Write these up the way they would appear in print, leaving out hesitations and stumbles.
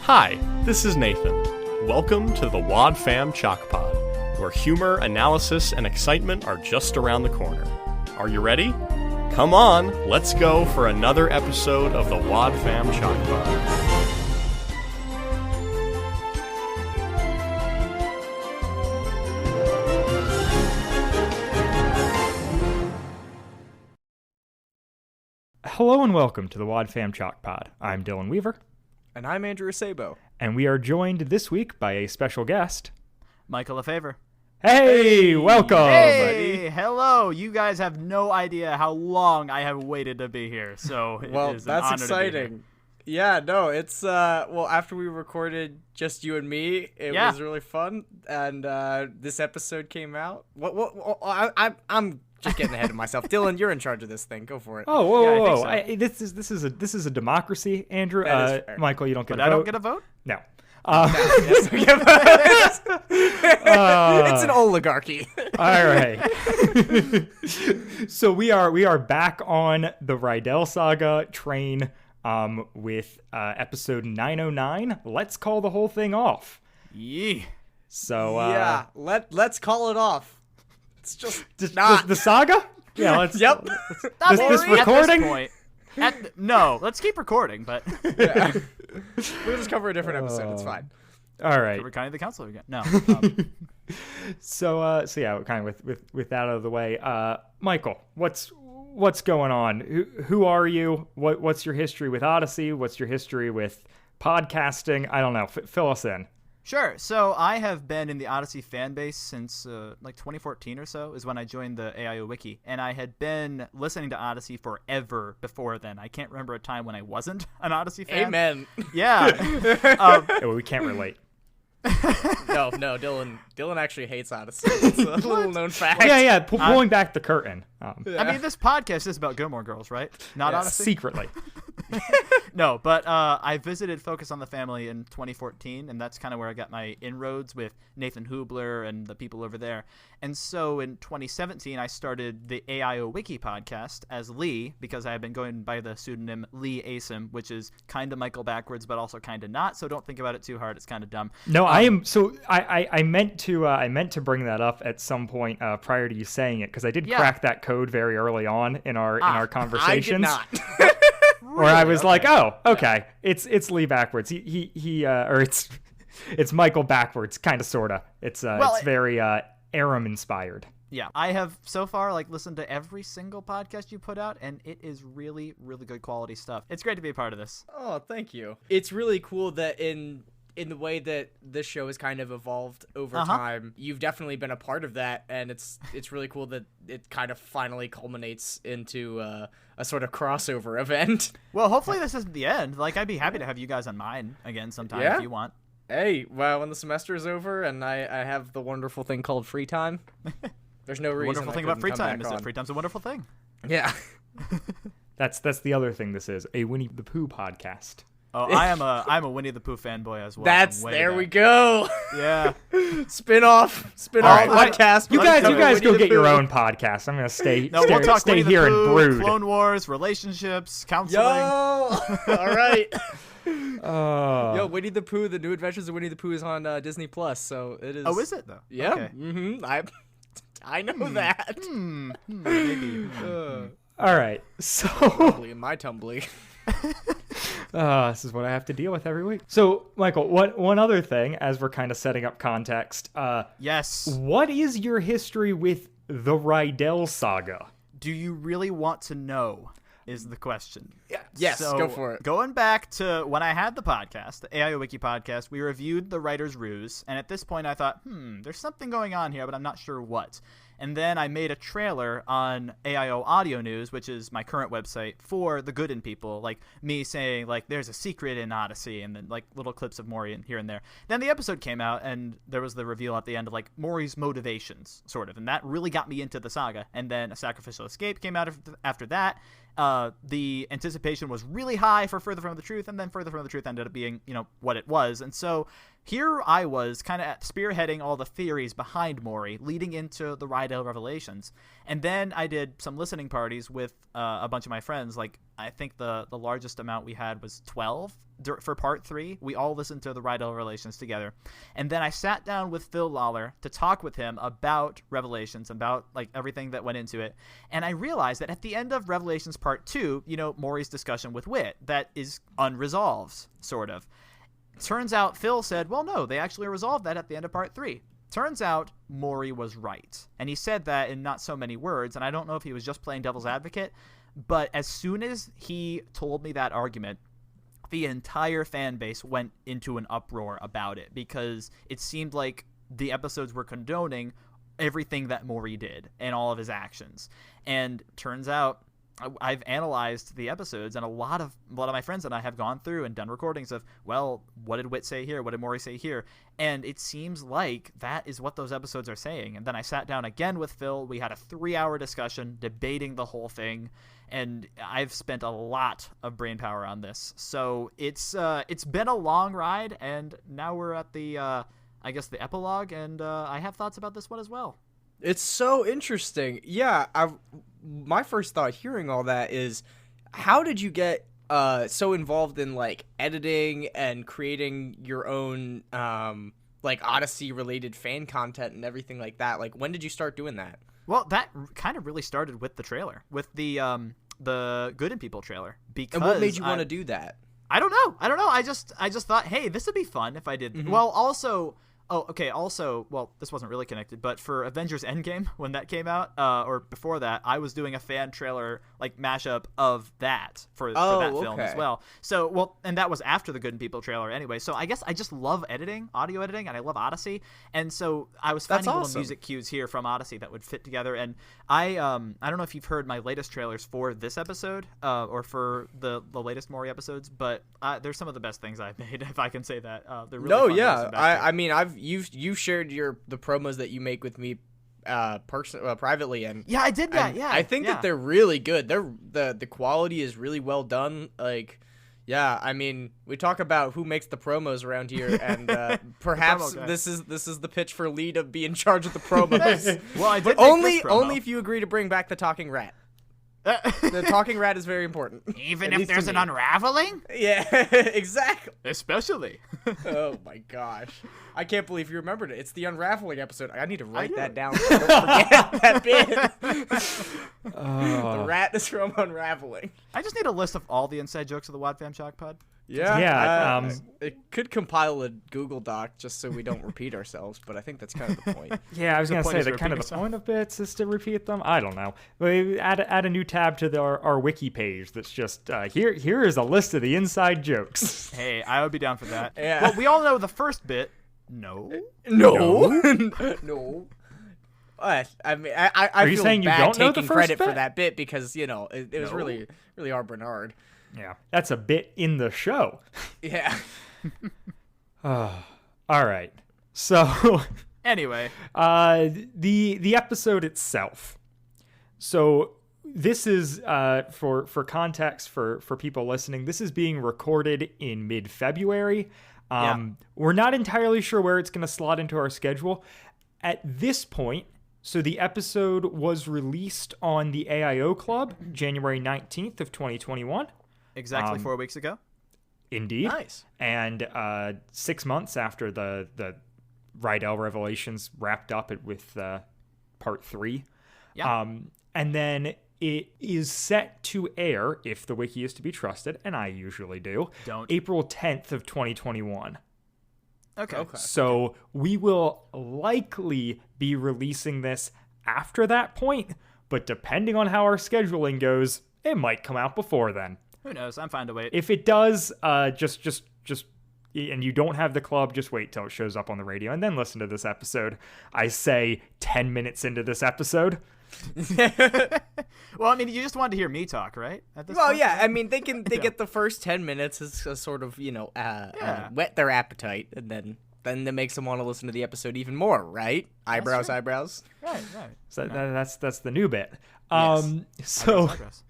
Hi, this is Nathan. Welcome to the Wad Fam Chalk Pod, where humor, analysis, and excitement are just around the corner. Are you ready? Come on, let's go for another episode of the Wad Fam Chalk Pod. Hello and welcome to the Wad Fam Chalk Pod. I'm Dylan Weaver. And I'm Andrew Sabo. And we are joined this week by a special guest, Michael LaFaver. Hey, welcome. Hey, hello. You guys have no idea how long I have waited to be here. So it is an honor exciting. To be here. Yeah, no, it's after we recorded just you and me, it was really fun, and this episode came out. I'm just getting ahead of myself. Dylan, you're in charge of this thing. Go for it. Oh, whoa. So. This is a democracy, Andrew. Michael, you don't get a vote. I don't get a vote? No. It's an oligarchy. All right. So we are back on the Rydell Saga train with episode 909. Let's call the whole thing off. Yeah. So yeah, let's call it off. It's just the saga. Yeah. Let's. Yep. This recording. At this point, no, let's keep recording. But yeah. We'll just cover a different episode. It's fine. All right. Cover County the Council again. No. So yeah, kind of with that out of the way. Michael, what's going on? Who are you? What's your history with Odyssey? What's your history with podcasting? I don't know. Fill us in. Sure. So I have been in the Odyssey fan base since like 2014 or so is when I joined the AIO Wiki. And I had been listening to Odyssey forever before then. I can't remember a time when I wasn't an Odyssey fan. Amen. Yeah. We can't relate. No, Dylan actually hates Odyssey. It's a little known fact. Yeah, pulling back the curtain. I mean, this podcast is about Gilmore Girls, right? Not Odyssey? Secretly. No, but I visited Focus on the Family in 2014, and that's kind of where I got my inroads with Nathan Hubler and the people over there. And so in 2017, I started the AIO Wiki podcast as Lee, because I had been going by the pseudonym Lee Asim, which is kind of Michael backwards, but also kind of not. So don't think about it too hard. It's kind of dumb. No, I am. So I meant to bring that up at some point prior to you saying it, because I did crack that code very early on in our conversations. I did not. Where I was like, oh, okay, it's Lee backwards. It's Michael backwards, kind of, sorta. It's very Aram inspired. Yeah, I have so far listened to every single podcast you put out, and it is really, really good quality stuff. It's great to be a part of this. Oh, thank you. It's really cool that in the way that this show has kind of evolved over time, you've definitely been a part of that, and it's really cool that it kind of finally culminates into a sort of crossover event. Well, hopefully this isn't the end. I'd be happy to have you guys on mine again sometime if you want. Hey, well, when the semester is over and I have the wonderful thing called free time, there's no reason. The wonderful thing about free time is that free time's a wonderful thing. Yeah. That's the other thing this is, a Winnie the Pooh podcast. Oh, I'm a Winnie the Pooh fanboy as well. There we go. Yeah. Spin-off podcast. You guys go get your own podcast. I'm gonna stay here and brood. Clone Wars, relationships, counseling. Yo, all right. Yo, Winnie the Pooh, The New Adventures of Winnie the Pooh is on Disney Plus, so it is. Oh, is it though? Yeah. Okay. Mm-hmm. I know that. Maybe. All right. So in my tumbly. This is what I have to deal with every week. So, Michael, one other thing, as we're kind of setting up context. Yes. What is your history with the Rydell Saga? Do you really want to know? Is the question. Yes, so, go for it. Going back to when I had the podcast, the AIO Wiki podcast, we reviewed The Writer's Ruse, and at this point I thought, there's something going on here, but I'm not sure what. And then I made a trailer on AIO Audio News, which is my current website, for the good in people, me saying, there's a secret in Odyssey, and then, little clips of Maury here and there. Then the episode came out, and there was the reveal at the end of, Maury's motivations, sort of, and that really got me into the saga. And then A Sacrificial Escape came out after that. The anticipation was really high for Further From the Truth, and then Further From the Truth ended up being, what it was. And so here I was kind of spearheading all the theories behind Maury, leading into the Rydell revelations. And then I did some listening parties with a bunch of my friends, I think the largest amount we had was 12 for part 3. We all listened to the Rydell Revelations together. And then I sat down with Phil Lawler to talk with him about Revelations, about like everything that went into it. And I realized that at the end of Revelations part 2, Maury's discussion with Wit, that is unresolved, sort of. Turns out Phil said, well, no, they actually resolved that at the end of part 3. Turns out Maury was right. And he said that in not so many words, and I don't know if he was just playing devil's advocate, but as soon as he told me that argument, the entire fan base went into an uproar about it, because it seemed like the episodes were condoning everything that Maury did and all of his actions. And turns out I've analyzed the episodes, and a lot of my friends and I have gone through and done recordings of, well, what did Wit say here? What did Maury say here? And it seems like that is what those episodes are saying. And then I sat down again with Phil. We had a 3-hour discussion debating the whole thing, and I've spent a lot of brain power on this. So it's been a long ride, and now we're at the the epilogue, and I have thoughts about this one as well. It's so interesting. Yeah, my first thought hearing all that is, how did you get so involved in like editing and creating your own like Odyssey related fan content and everything like that? Like, when did you start doing that? Well, that kind of really started with the trailer, with the Good and People trailer. Because and what made you want to do that? I don't know. I just thought, hey, this would be fun if I did. Mm-hmm. Well, also. Oh, okay. Also, well, this wasn't really connected, but for Avengers Endgame, when that came out, or before that, I was doing a fan trailer, like, mashup of that for that film as well. So, well, and that was after the Good and People trailer anyway. So I guess I just love editing, audio editing, and I love Odyssey. And so I was finding little music cues here from Odyssey that would fit together. And I don't know if you've heard my latest trailers for this episode, or for the latest Maury episodes, but they're some of the best things I've made, if I can say that. They're really fun. I mean, you've shared the promos that you make with me privately, and yeah, I did that. Yeah, I think that they're really good. The quality is really well done. Like, yeah, I mean, we talk about who makes the promos around here, and perhaps this is the pitch for Lee to be in charge of the promos. Well, I did, but only if you agree to bring back the talking rat. The talking rat is very important. Even if there's an unraveling? Yeah, exactly. Especially. Oh my gosh. I can't believe you remembered it. It's the unraveling episode. I need to write that down so I don't forget that bit. The rat is from Unraveling. I just need a list of all the inside jokes of the Wad Fam Shock Pod. Yeah. It could compile a Google Doc just so we don't repeat ourselves, but I think that's kind of the point. Yeah, I was going to say that kind of the point of bits is to repeat them. I don't know. We add a new tab to our wiki page that's just here is a list of the inside jokes. Hey, I would be down for that. Yeah. Well, we all know the first bit. No. I mean, I feel saying you bad don't know the taking first credit bit? for that bit because, it was really, really our Bernard. Yeah, that's a bit in the show. Yeah. All right. So, anyway, the episode itself. So this is for context for people listening. This is being recorded in mid-February. We're not entirely sure where it's going to slot into our schedule at this point. So the episode was released on the AIO Club January 19th of 2021. Exactly 4 weeks ago. Indeed. Nice. And 6 months after the Rydell Revelations wrapped up with part 3. Yeah. And then it is set to air, if the wiki is to be trusted, and I usually do, April 10th of 2021. Okay. So we will likely be releasing this after that point, but depending on how our scheduling goes, it might come out before then. Who knows? I'm fine to wait. If it does, just and you don't have the club, just wait till it shows up on the radio and then listen to this episode. I say 10 minutes into this episet. Well, I mean, you just wanted to hear me talk, right? Yeah. I mean, they get the first 10 minutes as a sort of, whet their appetite, and then that makes them want to listen to the episode even more, right? Eyebrows. Right. So that's the new bit. Yes. So eyebrows.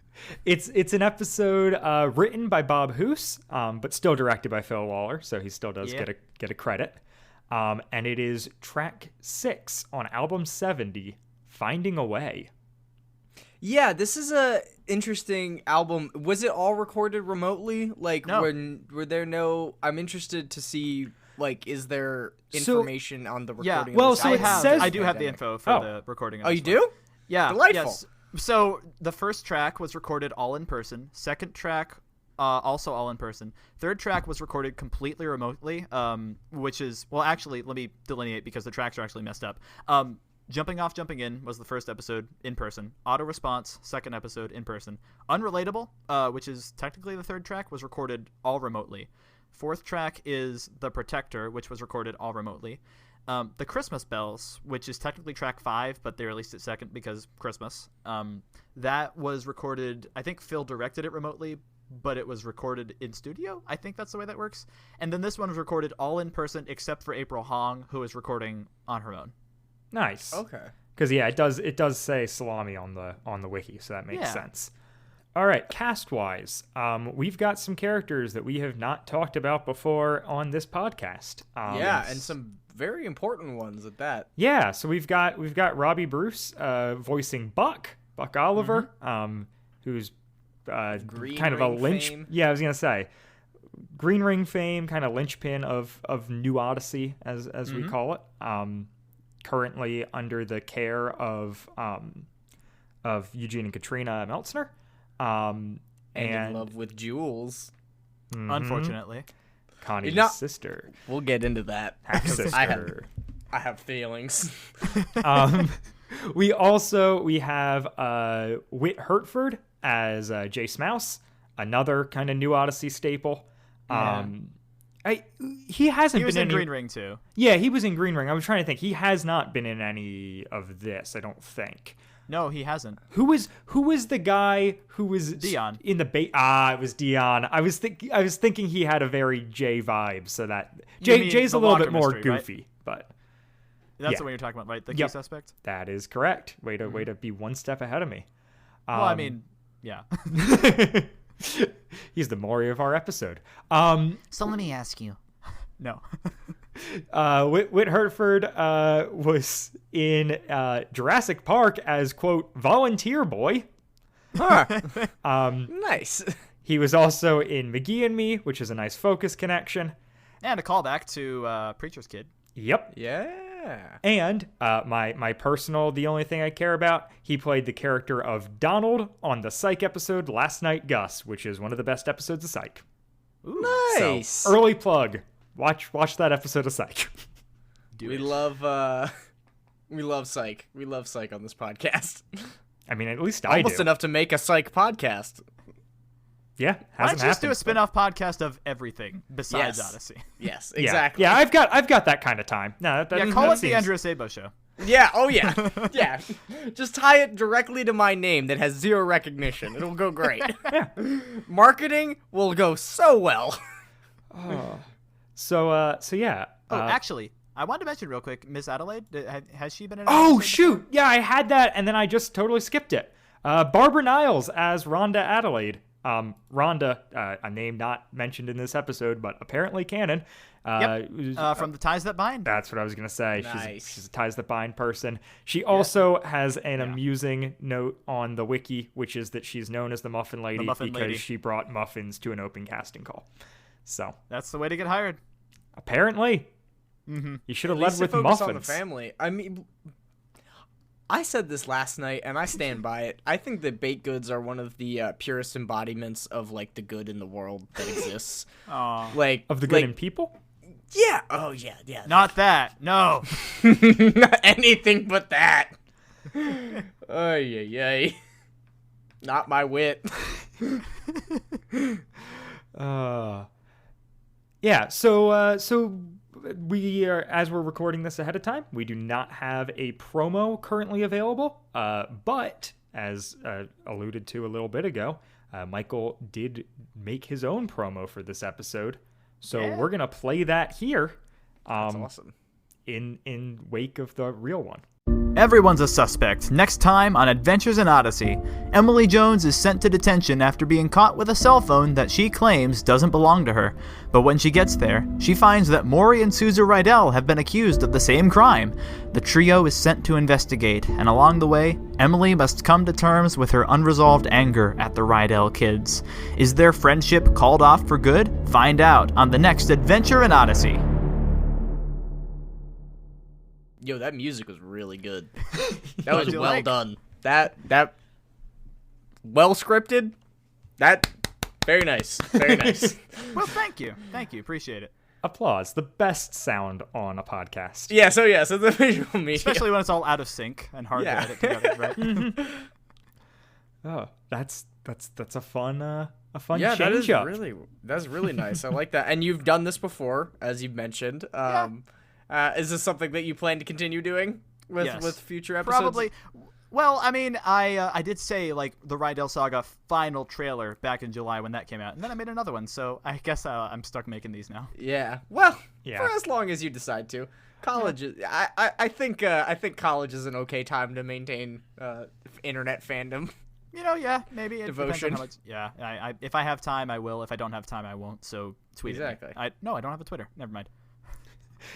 It's an episode written by Bob Hoose, but still directed by Phil Lawler, so he still does get a credit. And it is track 6 on album 70, Finding a Way. Yeah, this is a interesting album. Was it all recorded remotely? Like, No. were there no? I'm interested to see. Like, is there information on the Yeah, recording? well, of this so it album? says- I do have the info for the recording. Of Oh, this you one. do? Yeah. Delightful. Yes. So the first track was recorded all in person. Second track, also all in person. Third track was recorded completely remotely, which is, well, actually, let me delineate because the tracks are actually messed up. Jumping Off, Jumping In was the first episode in person. Auto Response, second episode in person. Unrelatable, which is technically the third track, was recorded all remotely. Fourth track is The Protector, which was recorded all remotely. The Christmas Bells, which is technically track 5, but they released it second because Christmas. That was recorded, I think Phil directed it remotely, but it was recorded in studio. I think that's the way that works. And then this one was recorded all in person except for April Hong, who is recording on her own. Nice. Okay. Because yeah, it does say salami on the wiki, so that makes sense. All right, cast-wise, we've got some characters that we have not talked about before on this podcast. Yeah, and some very important ones at that. Yeah, so we've got Robbie Bruce voicing Buck Oliver, who's Green kind of a Ring lynch. fame. Yeah, I was gonna say Green Ring fame, kind of linchpin of New Odyssey as we call it. Currently under the care of Eugene and Katrina Meltzner. And in love with Jules. Unfortunately. Connie's sister. We'll get into that. Half-sister. I have feelings. We have Whit Hertford as Jay Smouse, another kind of New Odyssey staple. He hasn't He was been in Green Ring too. Yeah, he was in Green Ring. I was trying to think. He has not been in any of this, I don't think. No, he hasn't. Who was the guy who was Dion in the it was Dion. I was thinking he had a very Jay vibe, so that Jay's a little bit more mystery, goofy, right? but That's the one you're talking about, right? The key suspect? that is correct. Way to be one step ahead of me. Well, I mean, yeah. He's the Maury of our episode. So let me ask you. No. Whit Hertford was in Jurassic Park as, quote, volunteer boy. Nice. He was also in McGee and Me, which is a nice Focus connection. And a callback to Preacher's Kid. Yep. Yeah. And my personal, the only thing I care about, he played the character of Donald on the Psych episode Last Night Gus, which is one of the best episodes of Psych. Ooh, nice. So, early plug. Watch that episode of Psych. We love Psych. We love Psych on this podcast. I mean, at least I Almost do. enough to make a Psych podcast. Yeah, Why hasn't don't you just do a happened, spin-off podcast of everything besides Yes. Odyssey? Yes, but- exactly. Yeah, I've got that kind of time. No, that, Yeah, that call it the seems- Andrew Sabo Show. Yeah, oh yeah. Yeah. Just tie it directly to my name that has zero recognition. It'll go great. Marketing will go so well. So yeah. Actually, I wanted to mention real quick, Miss Adelaide, has she been in an Oh episode shoot! Yeah, I had that, and then I just totally skipped it. Barbara Niles as Rhonda Adelaide. Rhonda, a name not mentioned in this episode, but apparently canon. from The Ties That Bind? That's what I was gonna say. Nice. She's a Ties That Bind person. She also has an amusing note on the wiki, which is that she's known as the Muffin Lady because she brought muffins to an open casting call. So That's the way to get hired. apparently, you should have At led least to with focus muffins. on the family. I mean, I said this last night, and I stand by it. I think that baked goods are one of the purest embodiments of like the good in the world that exists. Aw. Like Of the good in people. Yeah. Oh yeah. Yeah. Not that. No. Not anything but that. Ay, ay, ay. Not my wit. Yeah, so we are, as we're recording this ahead of time, we do not have a promo currently available, but as alluded to a little bit ago, Michael did make his own promo for this episode, so we're gonna play that here. That's awesome. In wake of the real one. Everyone's a suspect. Next time on Adventures in Odyssey, Emily Jones is sent to detention after being caught with a cell phone that she claims doesn't belong to her. But when she gets there, she finds that Maury and Susan Rydell have been accused of the same crime. The trio is sent to investigate, and along the way, Emily must come to terms with her unresolved anger at the Rydell kids. Is their friendship called off for good? Find out on the next Adventure in Odyssey. Yo, that music was really good. That was you well like? done. That well scripted. That very nice. Very nice. Well, thank you. Appreciate it. Applause. The best sound on a podcast. Yeah, so the visual media. Especially when it's all out of sync and hard to edit together, right? Oh, that's a fun Yeah, change up. that's really nice. I like that. And you've done this before, as you've mentioned. Is this something that you plan to continue doing with future episodes? Probably. Well, I mean, I did say, like, the Rydell Saga final trailer back in July when that came out, and then I made another one, so I guess I'm stuck making these now. Yeah. Well, Yeah. for as long as you decide to. College is, I think college is an okay time to maintain internet fandom. You know, yeah, maybe. It depends on Devotion. how much, yeah, I if I have time, I will. If I don't have time, I won't, so tweet Exactly. at me. No, I don't have a Twitter. Never mind.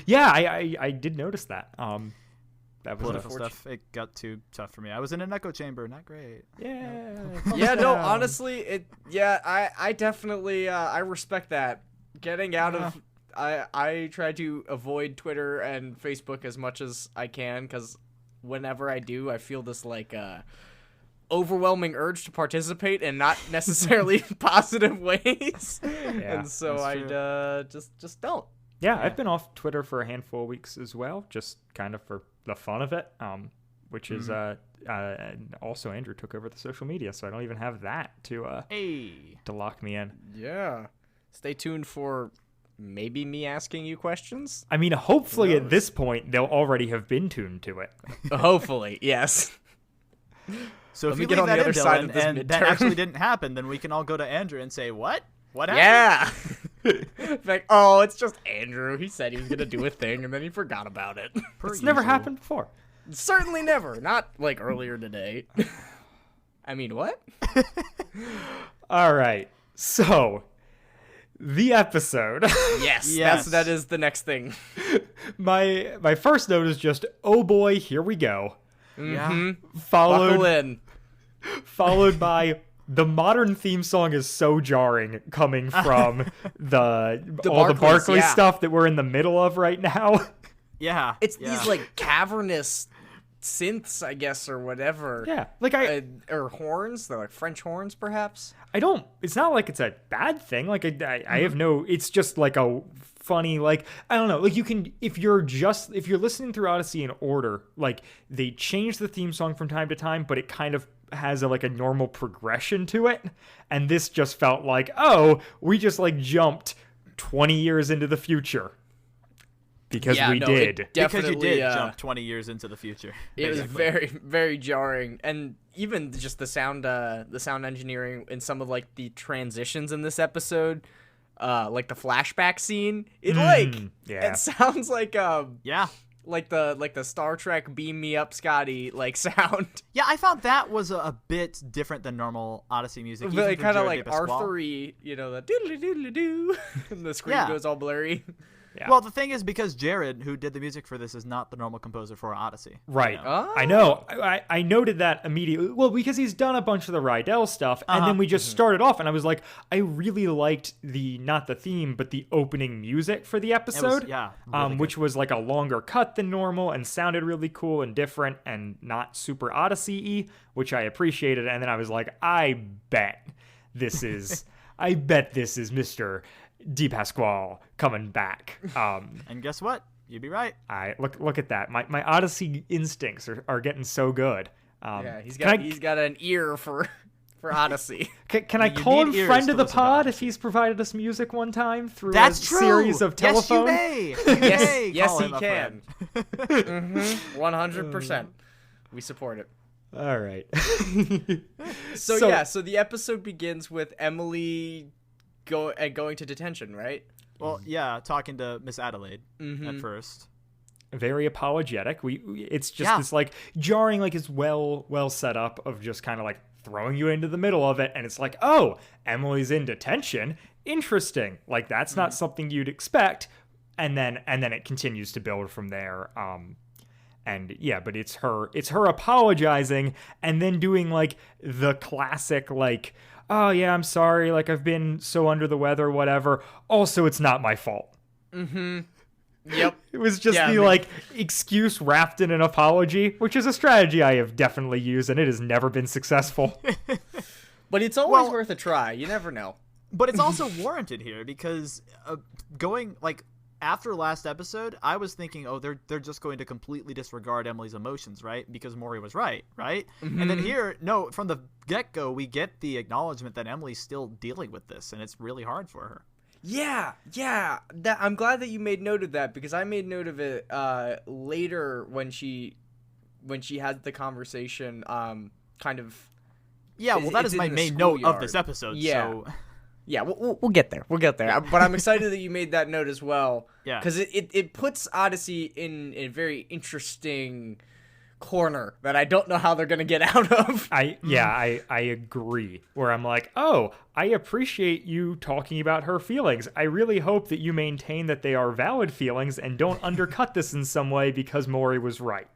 Yeah, I did notice that. That was Political unfortunate. stuff, it got too tough for me. I was in an echo chamber, not great. Yeah. Yeah, no, honestly, I definitely I respect that. Getting out of I try to avoid Twitter and Facebook as much as I can, because whenever I do, I feel this like overwhelming urge to participate in not necessarily positive ways. Yeah, and so that's I just don't. Yeah, I've been off Twitter for a handful of weeks as well, just kind of for the fun of it. Which is and also Andrew took over the social media, so I don't even have that to lock me in. Yeah. Stay tuned for maybe me asking you questions. I mean, hopefully at this point they'll already have been tuned to it. Hopefully, yes. So Let if me you get leave on that the in, other side of Dylan, this and that midterm. actually didn't happen, then we can all go to Andrew and say, what? What happened? Yeah. Like, oh, it's just Andrew. He said he was gonna do a thing and then he forgot about it. It's never happened before. Certainly never. Not like earlier today. I mean, what? All right. So, the episode. Yes. That is the next thing. My first note is just, oh boy, here we go. Yeah. Buckle Followed in. by the modern theme song is so jarring coming from all the Barclays, Barclays yeah. stuff that we're in the middle of right now. Yeah. It's yeah. these like cavernous synths, I guess, or whatever. Yeah, like Or horns. They're like French horns, perhaps. it's not like it's a bad thing. Like I have no, it's just like a funny, like, I don't know, like you can, if you're listening through Odyssey in order, like they change the theme song from time to time, but it kind of has a normal progression to it. And this just felt like, oh, we just like jumped 20 years into the future. Because we did. Because you did Definitely, jump 20 years into the future. It was basically. very, very jarring, and even just the sound engineering in some of like the transitions in this episode, like the flashback scene. It sounds like Yeah. like the Star Trek "Beam Me Up, Scotty" like sound. Yeah, I found that was a bit different than normal Odyssey music. But even kind from of Jared like De Pasquale. Arthur-y, the doodly doodly doo, and the screen Yeah. goes all blurry. Yeah. Well, the thing is, because Jared, who did the music for this, is not the normal composer for Odyssey. Right. Oh. I know. I noted that immediately. Well, because he's done a bunch of the Rydell stuff, and then we just started off, and I was like, I really liked not the theme, but the opening music for the episode. Really which was like a longer cut than normal and sounded really cool and different and not super Odyssey-y, which I appreciated. And then I was like, I bet this is Mr. De Pasquale coming back. And guess what? You'd be right. I look at that. My Odyssey instincts are getting so good. Yeah, he's got an ear for Odyssey. Can I You call him need ears friend to of the listen to pod Odyssey. if he's provided us music one time through That's a true. series of telephone? Yes, you may. Yes, call he him a can. friend. 100%. We support it. All right. So the episode begins with Emily going to detention, right? Well, yeah, talking to Miss Adelaide at first. very apologetic. It's just this like jarring, like it's well set up of just kind of like throwing you into the middle of it, and it's like, oh, Emily's in detention. Interesting. Like that's not something you'd expect, and then it continues to build from there. And yeah, but it's her apologizing and then doing like the classic like, oh yeah, I'm sorry, like I've been so under the weather, whatever. Also, it's not my fault. Mm-hmm. Yep. It was just like excuse wrapped in an apology, which is a strategy I have definitely used, and it has never been successful. But it's always worth a try. You never know. But it's also warranted here because going like after last episode, I was thinking, oh, they're just going to completely disregard Emily's emotions, right? Because Maury was right? Mm-hmm. And then here, no, from the get-go, we get the acknowledgement that Emily's still dealing with this, and it's really hard for her. Yeah. I'm glad that you made note of that, because I made note of it later when she had the conversation. Kind of. Yeah, well, that is my main note of this episode. Yeah. So. Yeah, we'll get there. We'll get there. But I'm excited that you made that note as well. Yeah. Because it puts Odyssey in a very interesting corner that I don't know how they're going to get out of. I agree. Where I'm like, oh, I appreciate you talking about her feelings. I really hope that you maintain that they are valid feelings and don't undercut this in some way because Maury was right.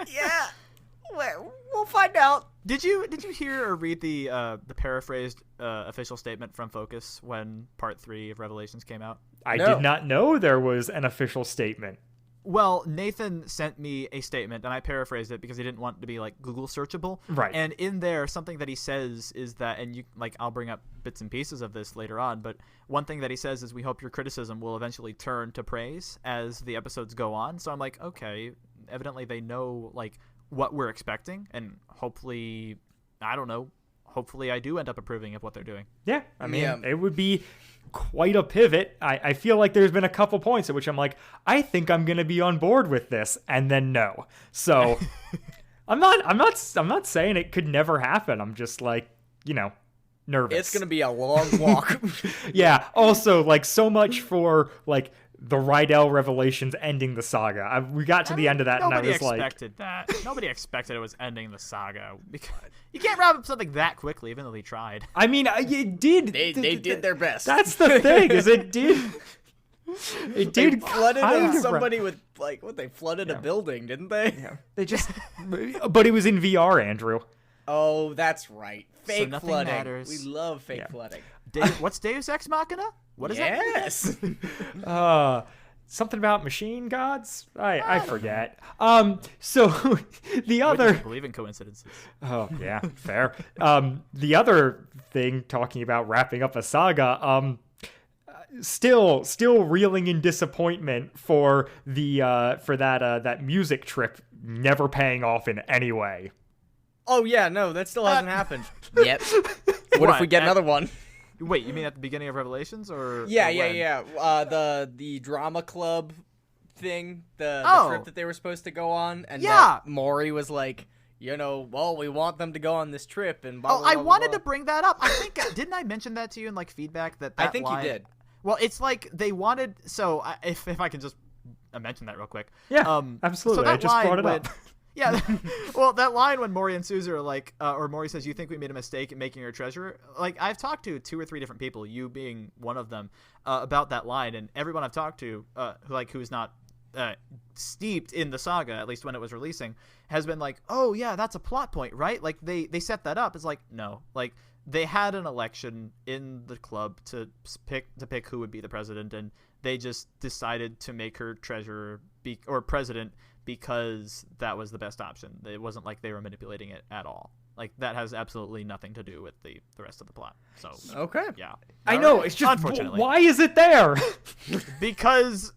Yeah. We'll find out. Did you hear or read the paraphrased official statement from Focus when Part 3 of Revelations came out? I did not know there was an official statement. Well, Nathan sent me a statement, and I paraphrased it because he didn't want it to be like Google searchable. Right. And in there, something that he says is that, and you like, I'll bring up bits and pieces of this later on, but one thing that he says is, we hope your criticism will eventually turn to praise as the episodes go on. So I'm like, okay, evidently they know like what we're expecting, and hopefully, I don't know, hopefully I do end up approving of what they're doing. Yeah, I mean, it would be quite a pivot. I feel like there's been a couple points at which I'm like, I think I'm gonna be on board with this, and then no. So I'm not saying it could never happen. I'm just like, nervous. It's gonna be a long walk. Yeah. Also, like, so much for like the Rydell revelations ending the saga. We got to the end of that, and I was like, nobody expected it was ending the saga. Because you can't wrap up something that quickly, even though they tried. I mean, it did. They did their best. That's the thing, is it did. It did. They flooded somebody with like what? They flooded a building, didn't they? Yeah. They just. But it was in VR, Andrew. Oh, that's right. Fake so flooding. Matters. We love fake flooding. What's Deus Ex Machina? What is that? Yes. Something about machine gods? I forget. So the other. I believe in coincidences. Oh yeah, fair. The other thing, talking about wrapping up a saga. Still reeling in disappointment for that music trip never paying off in any way. Oh yeah, no, that still hasn't happened yet. What if we get another one? Wait, you mean at the beginning of Revelations, or yeah. The drama club thing, the trip that they were supposed to go on, and that Maury was like, well, we want them to go on this trip, and blah, blah, blah, I wanted blah. to bring that up. I think didn't I mention that to you in like feedback that I think line, you did. Well, it's like they wanted. So if I can just mention that real quick. Yeah, absolutely. So I just brought it up. Yeah, well, that line when Maury and Suzu are like, or Maury says, "You think we made a mistake in making her treasurer?" Like, I've talked to 2 or 3 different people, you being one of them, about that line, and everyone I've talked to, who's not steeped in the saga, at least when it was releasing, has been like, "Oh yeah, that's a plot point, right?" Like they set that up. It's like, no, like they had an election in the club to pick who would be the president, and they just decided to make her treasurer or president because that was the best option. It wasn't like they were manipulating it at all. Like, that has absolutely nothing to do with the rest of the plot. So okay, yeah, I know. It's just, unfortunately, why is it there? Because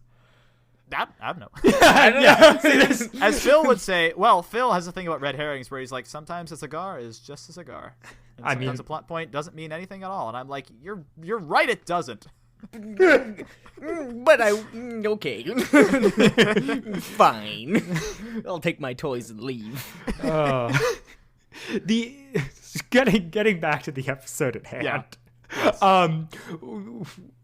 I don't know. Yeah. As Phil would say, well, Phil has a thing about red herrings where he's like, sometimes a cigar is just a cigar. And sometimes a plot point doesn't mean anything at all. And I'm like, you're right, it doesn't. But okay. Fine. I'll take my toys and leave. The getting back to the episode at hand.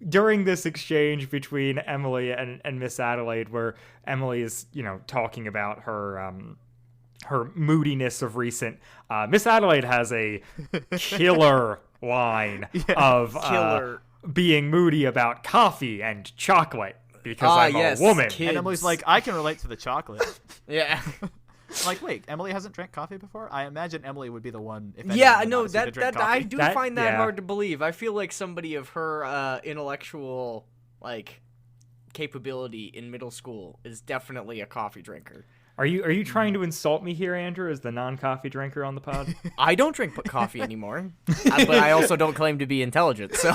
During this exchange between Emily and Miss Adelaide, where Emily is, talking about her moodiness of recent, Miss Adelaide has a killer line of being moody about coffee and chocolate because I'm a woman. Kids. And Emily's like, I can relate to the chocolate. Yeah. Like, wait, Emily hasn't drank coffee before? I imagine Emily would be the one. If Yeah, no, that I do find that hard to believe. I feel like somebody of her intellectual capability in middle school is definitely a coffee drinker. Are you trying to insult me here, Andrew, as the non-coffee drinker on the pod? I don't drink coffee anymore, but I also don't claim to be intelligent. So,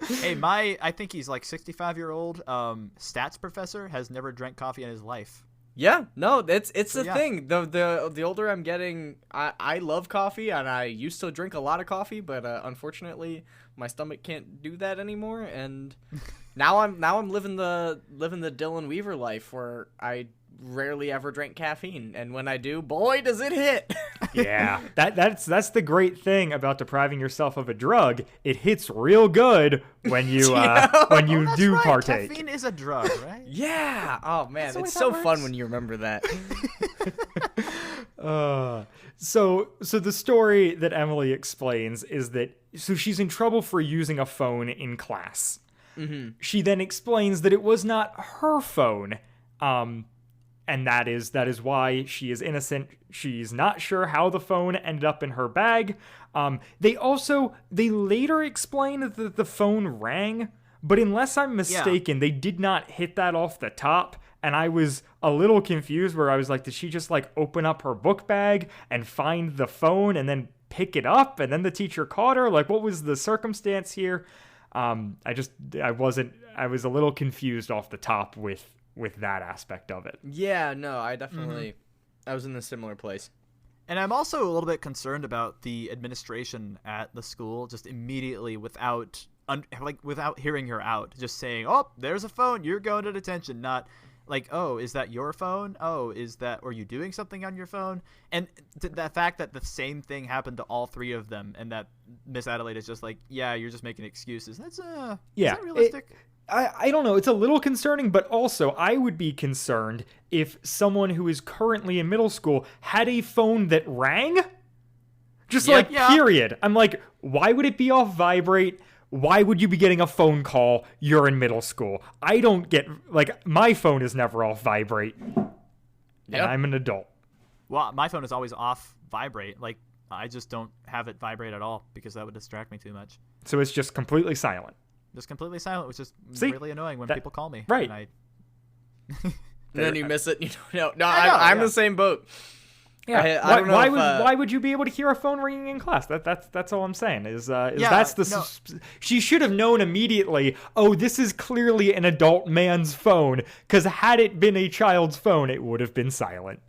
hey, I think he's like 65-year-old stats professor has never drank coffee in his life. Yeah, no, it's the thing. The older I'm getting, I love coffee, and I used to drink a lot of coffee, but unfortunately, my stomach can't do that anymore. And now I'm living the Dylan Weaver life, where I rarely ever drink caffeine, and when I do, boy, does it hit. Yeah, that's the great thing about depriving yourself of a drug. It hits real good when you do right. partake. Caffeine is a drug, right? Yeah. Oh man, it's so works. fun when you remember that. So the story that Emily explains is that she's in trouble for using a phone in class. Mm-hmm. She then explains that it was not her phone. And that is why she is innocent. She's not sure how the phone ended up in her bag. They later explain that the phone rang, but unless I'm mistaken, they did not hit that off the top. And I was a little confused where I was like, did she just open up her book bag and find the phone and then pick it up? And then the teacher caught her? What was the circumstance here? I was a little confused off the top with that aspect of it. Yeah, no, I definitely, I was in a similar place. And I'm also a little bit concerned about the administration at the school just immediately without hearing her out, just saying, oh, there's a phone, you're going to detention, not oh, is that your phone? Oh, are you doing something on your phone? And the fact that the same thing happened to all three of them and that Miss Adelaide is just yeah, you're just making excuses. That's, is that realistic? I don't know. It's a little concerning, but also I would be concerned if someone who is currently in middle school had a phone that rang. Just period. I'm why would it be off vibrate? Why would you be getting a phone call? You're in middle school. I don't get, my phone is never off vibrate. And I'm an adult. Well, my phone is always off vibrate. I just don't have it vibrate at all because that would distract me too much. So it's just completely silent. Just completely silent, which is really annoying when people call me. Right. And then you miss it. I'm the same boat. Yeah. I don't know why would you be able to hear a phone ringing in class? That's all I'm saying. She should have known immediately. Oh, this is clearly an adult man's phone. Because had it been a child's phone, it would have been silent.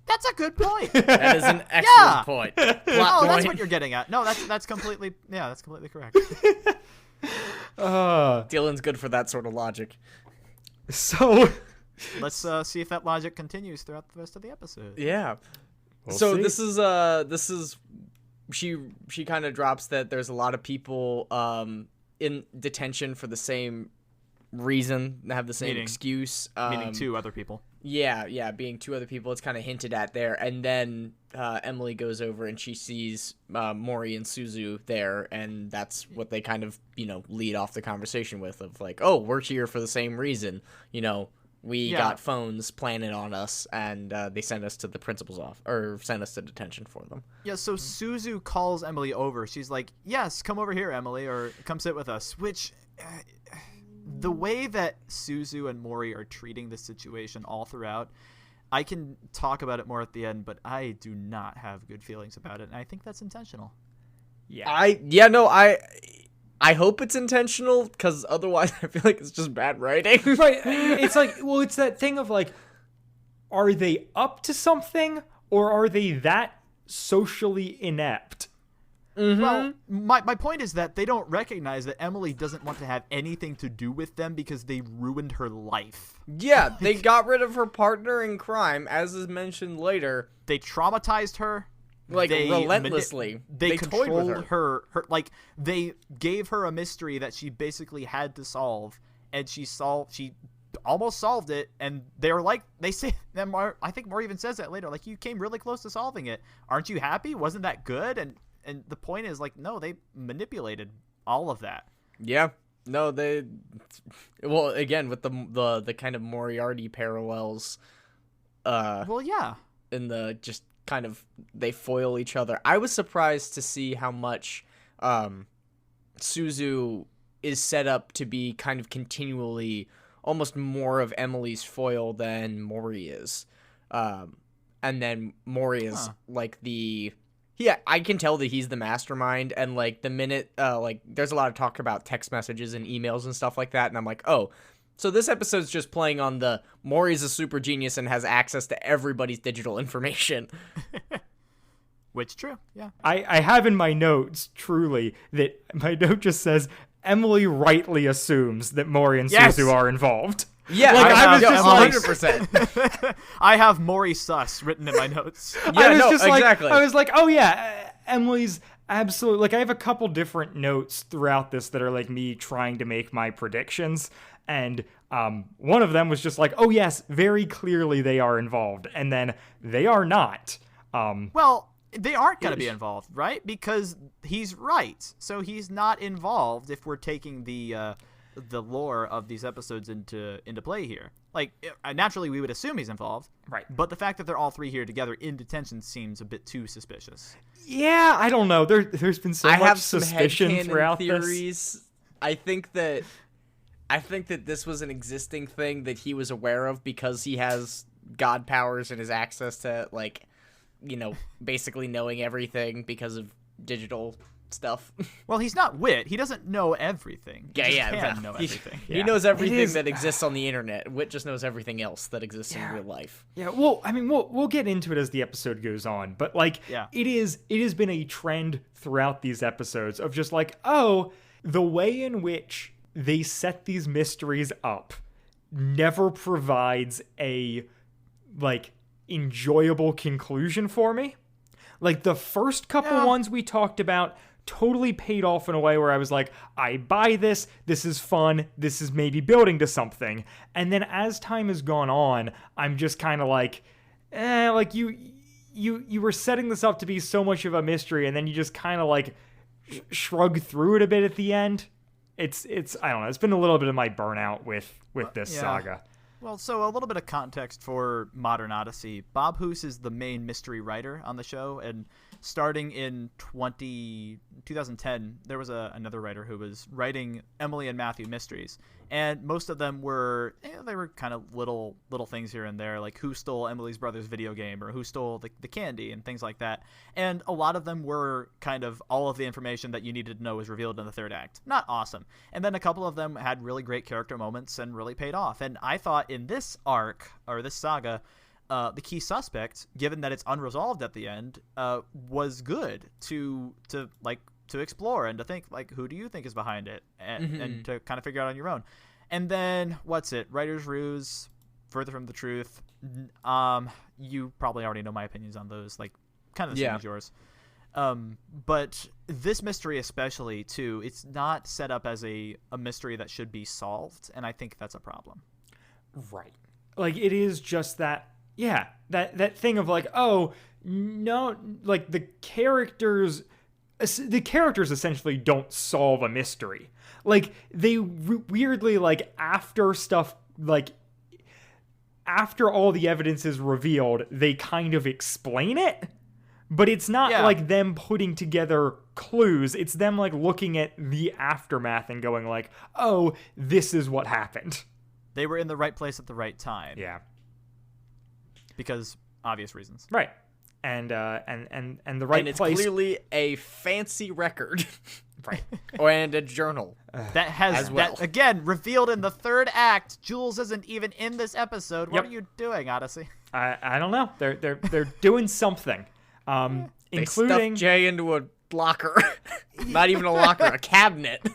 That's a good point. That is an excellent point. That's what you're getting at. No, that's completely correct. Dylan's good for that sort of logic. So let's see if that logic continues throughout the rest of the episode. Yeah. We'll so see. This is she kind of drops that there's a lot of people in detention for the same reason, have the same excuse. Meaning two other people. Yeah, being two other people. It's kind of hinted at there. And then Emily goes over and she sees Mori and Suzu there, and that's what they kind of, lead off the conversation with of oh, we're here for the same reason. We got phones planted on us, and they sent us to the principal's office, or sent us to detention for them. Yeah, so Suzu calls Emily over. She's like, yes, come over here, Emily, or come sit with us, which... the way that Suzu and Mori are treating this situation all throughout, I can talk about it more at the end, but I do not have good feelings about it, and I think that's intentional. Yeah. I hope it's intentional, because otherwise I feel like it's just bad writing. Right. It's it's that thing of are they up to something, or are they that socially inept? Mm-hmm. Well, my point is that they don't recognize that Emily doesn't want to have anything to do with them because they ruined her life. Yeah, they got rid of her partner in crime, as is mentioned later. They traumatized her. Like, they relentlessly. They toyed with controlled her. Like, they gave her a mystery that she basically had to solve, and she almost solved it, and they're like, they say, I think Maury even says that later, like, you came really close to solving it. Aren't you happy? Wasn't that good? And the point is, like, no, they manipulated all of that. Yeah. No, well, again, with the kind of Moriarty parallels, well, yeah. in the just kind of, they foil each other. I was surprised to see how much Suzu is set up to be kind of continually almost more of Emily's foil than Maury is. And then Maury is like yeah, I can tell that he's the mastermind, and like the minute like there's a lot of talk about text messages and emails and stuff like that, and I'm like, oh, so this episode's just playing on the Maury's a super genius and has access to everybody's digital information. Which, true, yeah. I have in my notes, truly, that my note just says, Emily rightly assumes that Maury and Suzu are involved. Yeah, like, I was just 100%. I have Maury sus written in my notes. Yeah, I was no, just exactly. I was like, oh yeah, Emily's absolutely, like, I have a couple different notes throughout this that are like me trying to make my predictions, and one of them was just like, oh yes, very clearly they are involved, and then they are not. Well, they aren't going to be involved, right? Because he's right. So he's not involved if we're taking the lore of these episodes into play here. Like, naturally, we would assume he's involved. Right. But the fact that they're all three here together in detention seems a bit too suspicious. Yeah, I don't know. There's been so much suspicion throughout theories. this. I think that this was an existing thing that he was aware of because he has god powers and his access to, like, you know, basically knowing everything because of digital stuff. Well, he's not Wit. He doesn't know everything. He can know everything. He knows everything that exists on the internet. Wit just knows everything else that exists in real life. Yeah, well, I mean, we'll get into it as the episode goes on, but like, it has been a trend throughout these episodes of just like, oh, the way in which they set these mysteries up never provides a, like, enjoyable conclusion for me. Like, the first couple ones we talked about totally paid off in a way where I was like, I buy this is fun, this is maybe building to something. And then as time has gone on, I'm just kind of like, like you were setting this up to be so much of a mystery, and then you just kind of like shrug through it a bit at the end. It's I don't know, it's been a little bit of my burnout with this saga. Well, so a little bit of context for Modern Odyssey. Bob Hoose is the main mystery writer on the show, and starting in 2010, there was another writer who was writing Emily and Matthew mysteries, and most of them were they were kind of little things here and there, like who stole Emily's brother's video game or who stole the candy and things like that. And a lot of them were kind of all of the information that you needed to know was revealed in the third act. Not awesome. And then a couple of them had really great character moments and really paid off. And I thought in this arc or this saga, the key suspect, given that it's unresolved at the end, was good to explore and to think, like, who do you think is behind it, and to kind of figure out on your own. And then Writer's Ruse, Further from the Truth. You probably already know my opinions on those, like, kind of the same as yours. But this mystery especially too, it's not set up as a mystery that should be solved, and I think that's a problem. Right. Like, it is just that. Yeah, that thing of like, oh, no, like the characters essentially don't solve a mystery. Like, they weirdly, like, after all the evidence is revealed, they kind of explain it. But it's not like them putting together clues. It's them, like, looking at the aftermath and going like, oh, this is what happened. They were in the right place at the right time. Yeah. Because obvious reasons. Right. And the right place. And it's clearly a fancy record. Right. And a journal. That has, that again, revealed in the third act. Jules isn't even in this episode. What are you doing, Odyssey? I don't know. They're doing something. They Including stuffed Jay into a locker. Not even a locker, a cabinet.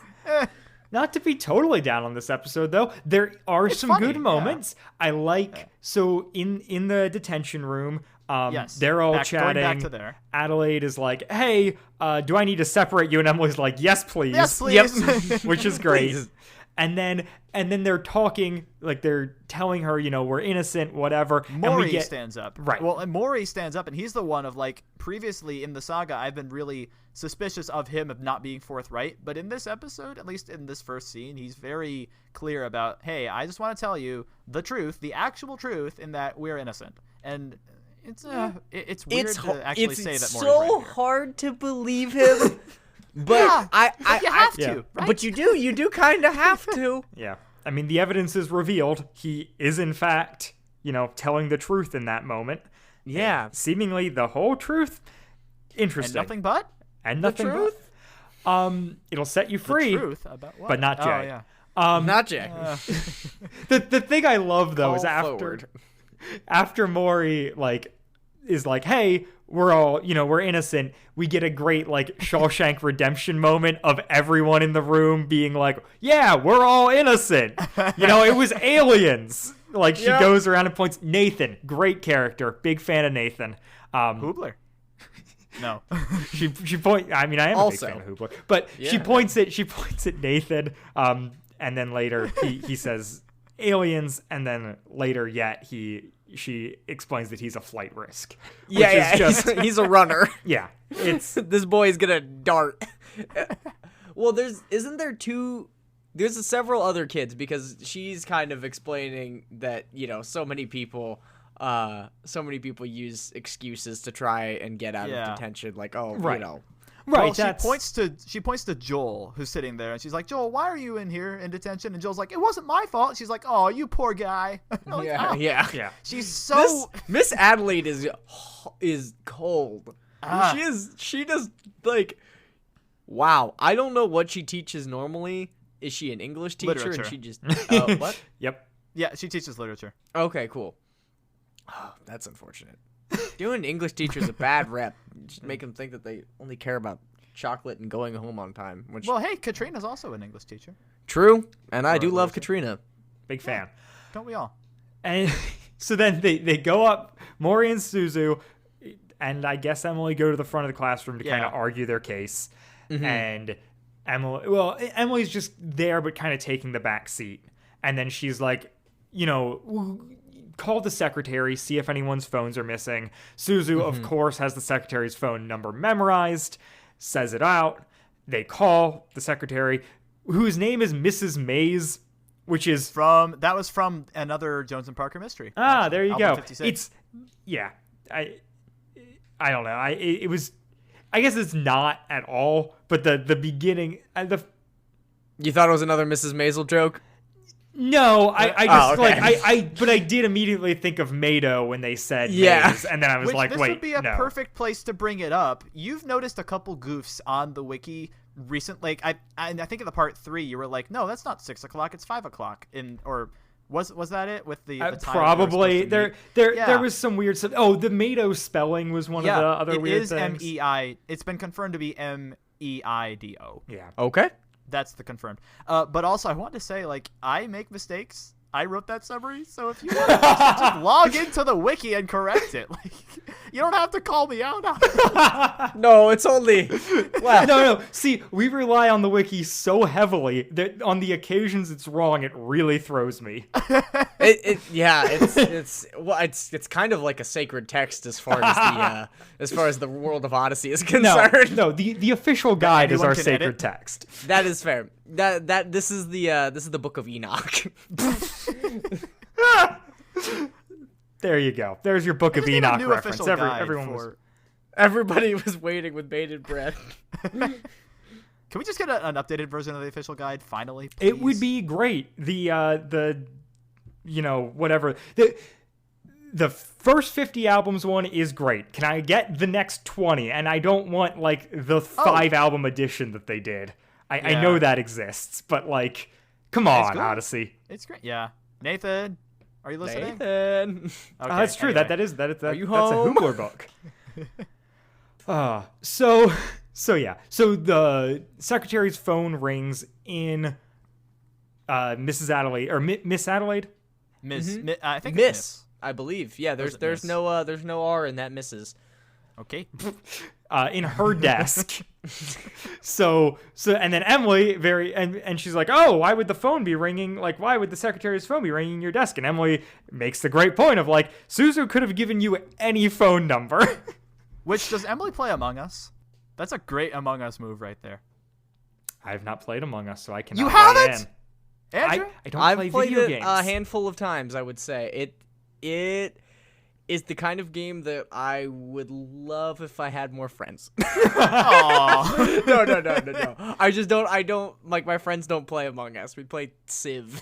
Not to be totally down on this episode, though, there are some funny, good moments. I like, so in the detention room, Yes. They're all Going chatting. back to there. Adelaide is like, hey, do I need to separate you? And Emily's like, yes, please. Yes, please. Which is great. Please. And then they're talking, like they're telling her, we're innocent, whatever. Maury stands up. Right. Well, and Maury stands up, and he's the one of, like, previously in the saga, I've been really suspicious of him of not being forthright. But in this episode, at least in this first scene, he's very clear about, hey, I just want to tell you the truth, the actual truth, in that we're innocent. And it's weird to actually say that Maury's right so here. hard to believe him. But You have to, right? But you do kind of have to. Yeah. I mean, the evidence is revealed. He is, in fact, telling the truth in that moment. Yeah. And seemingly the whole truth. Interesting. And nothing but? And nothing the truth? but. It'll set you free. The truth about what? But not Jay. Oh, yeah. Not Jay. The thing I love, though, is Call forward. after Maury, is like, hey, we're all, we're innocent. We get a great, Shawshank Redemption moment of everyone in the room being like, yeah, we're all innocent. It was aliens. She goes around and points. Nathan, great character. Big fan of Nathan. Hoobler. No. she point. I mean, I am Also. a big fan of Hoobler, but she points at Nathan. And then later he says aliens, and then later yet she explains that he's a flight risk. He's a runner. Yeah, it's This boy is gonna dart. Well, there's several other kids, because she's kind of explaining that so many people use excuses to try and get out of detention, like Right. Well, right. she points to Joel, who's sitting there, and she's like, Joel, why are you in here in detention? And Joel's like, it wasn't my fault. She's like, oh, you poor guy. Like, Yeah, oh. yeah. She's so Miss Adelaide is cold. She does wow. I don't know what she teaches normally. Is she an English teacher? Literature. And she just what? Yep. Yeah, she teaches literature. Okay, cool. Oh, that's unfortunate. Doing English teachers a bad rep. Just make them think that they only care about chocolate and going home on time. Which Well, hey, Katrina's also an English teacher. true, and I do Or love literature. Katrina. Big fan. Don't we all? And so then they go up, Maury and Suzu, and I guess Emily go to the front of the classroom to kind of argue their case. Mm-hmm. And Emily's just there but kind of taking the back seat. And then she's like, call the secretary, see if anyone's phones are missing. Suzu, of course, has the secretary's phone number memorized, says it out. They call the secretary, whose name is Mrs. Mays, which is That was from another Jones and Parker mystery. there you Album go. 56. I don't know. It was. I guess it's not at all. But the beginning You thought it was another Mrs. Maisel joke? No, I just okay. but I did immediately think of Mado when they said Yeah. Maze, and then I was like, this wait, would be a no. perfect place to bring it up. You've noticed a couple goofs on the wiki recently. I think in the part 3 you were like, no, that's not 6 o'clock, it's 5 o'clock. Was that it with the time probably they were supposed to there meet? there was some weird stuff. Oh, the Mado spelling was one of the other weird things. It is MEI. It's been confirmed to be MEIDO. Yeah. Okay. That's the confirmed. But also, I want to say, I make mistakes. I wrote that summary, so if you want to just log into the wiki and correct it, you don't have to call me out on it. No, it's only. Wow. No. See, we rely on the wiki so heavily that on the occasions it's wrong, it really throws me. It's kind of like a sacred text as far as the world of Odyssey is concerned. No, the official guide is anyone our can sacred edit? text. That is fair. This is the Book of Enoch. There you go. There's your Book I of just need a Enoch new reference. official guide Everyone was. for- Everybody was waiting with bated breath. Can we just get an updated version of the official guide finally? It would please? be great. Whatever. The first 50 albums one is great. Can I get the next 20? And I don't want the 5 album edition that they did. I know that exists, but come on, good. Odyssey. It's great. Yeah, Nathan, are you listening? Nathan. Okay, That's true. anyway. That's you that's a home? Hoopler book. So the secretary's phone rings in Mrs. Adelaide or Miss Adelaide. Miss. I think Miss. it's I believe. Yeah, there's miss. no R in that misses. Okay. In her desk. so and then Emily and she's like, oh, why would the phone be ringing? Like, why would the secretary's phone be ringing in your desk? And Emily makes the great point of like, Suzu could have given you any phone number. Which, does Emily play Among Us? That's a great Among Us move right there. I have not played Among Us, so I cannot. You weigh haven't? in. Andrew? I don't I've play played video it games. a handful of times, I would say. It is the kind of game that I would love if I had more friends. Aww. No. I don't, like, my friends don't play Among Us. We play Civ.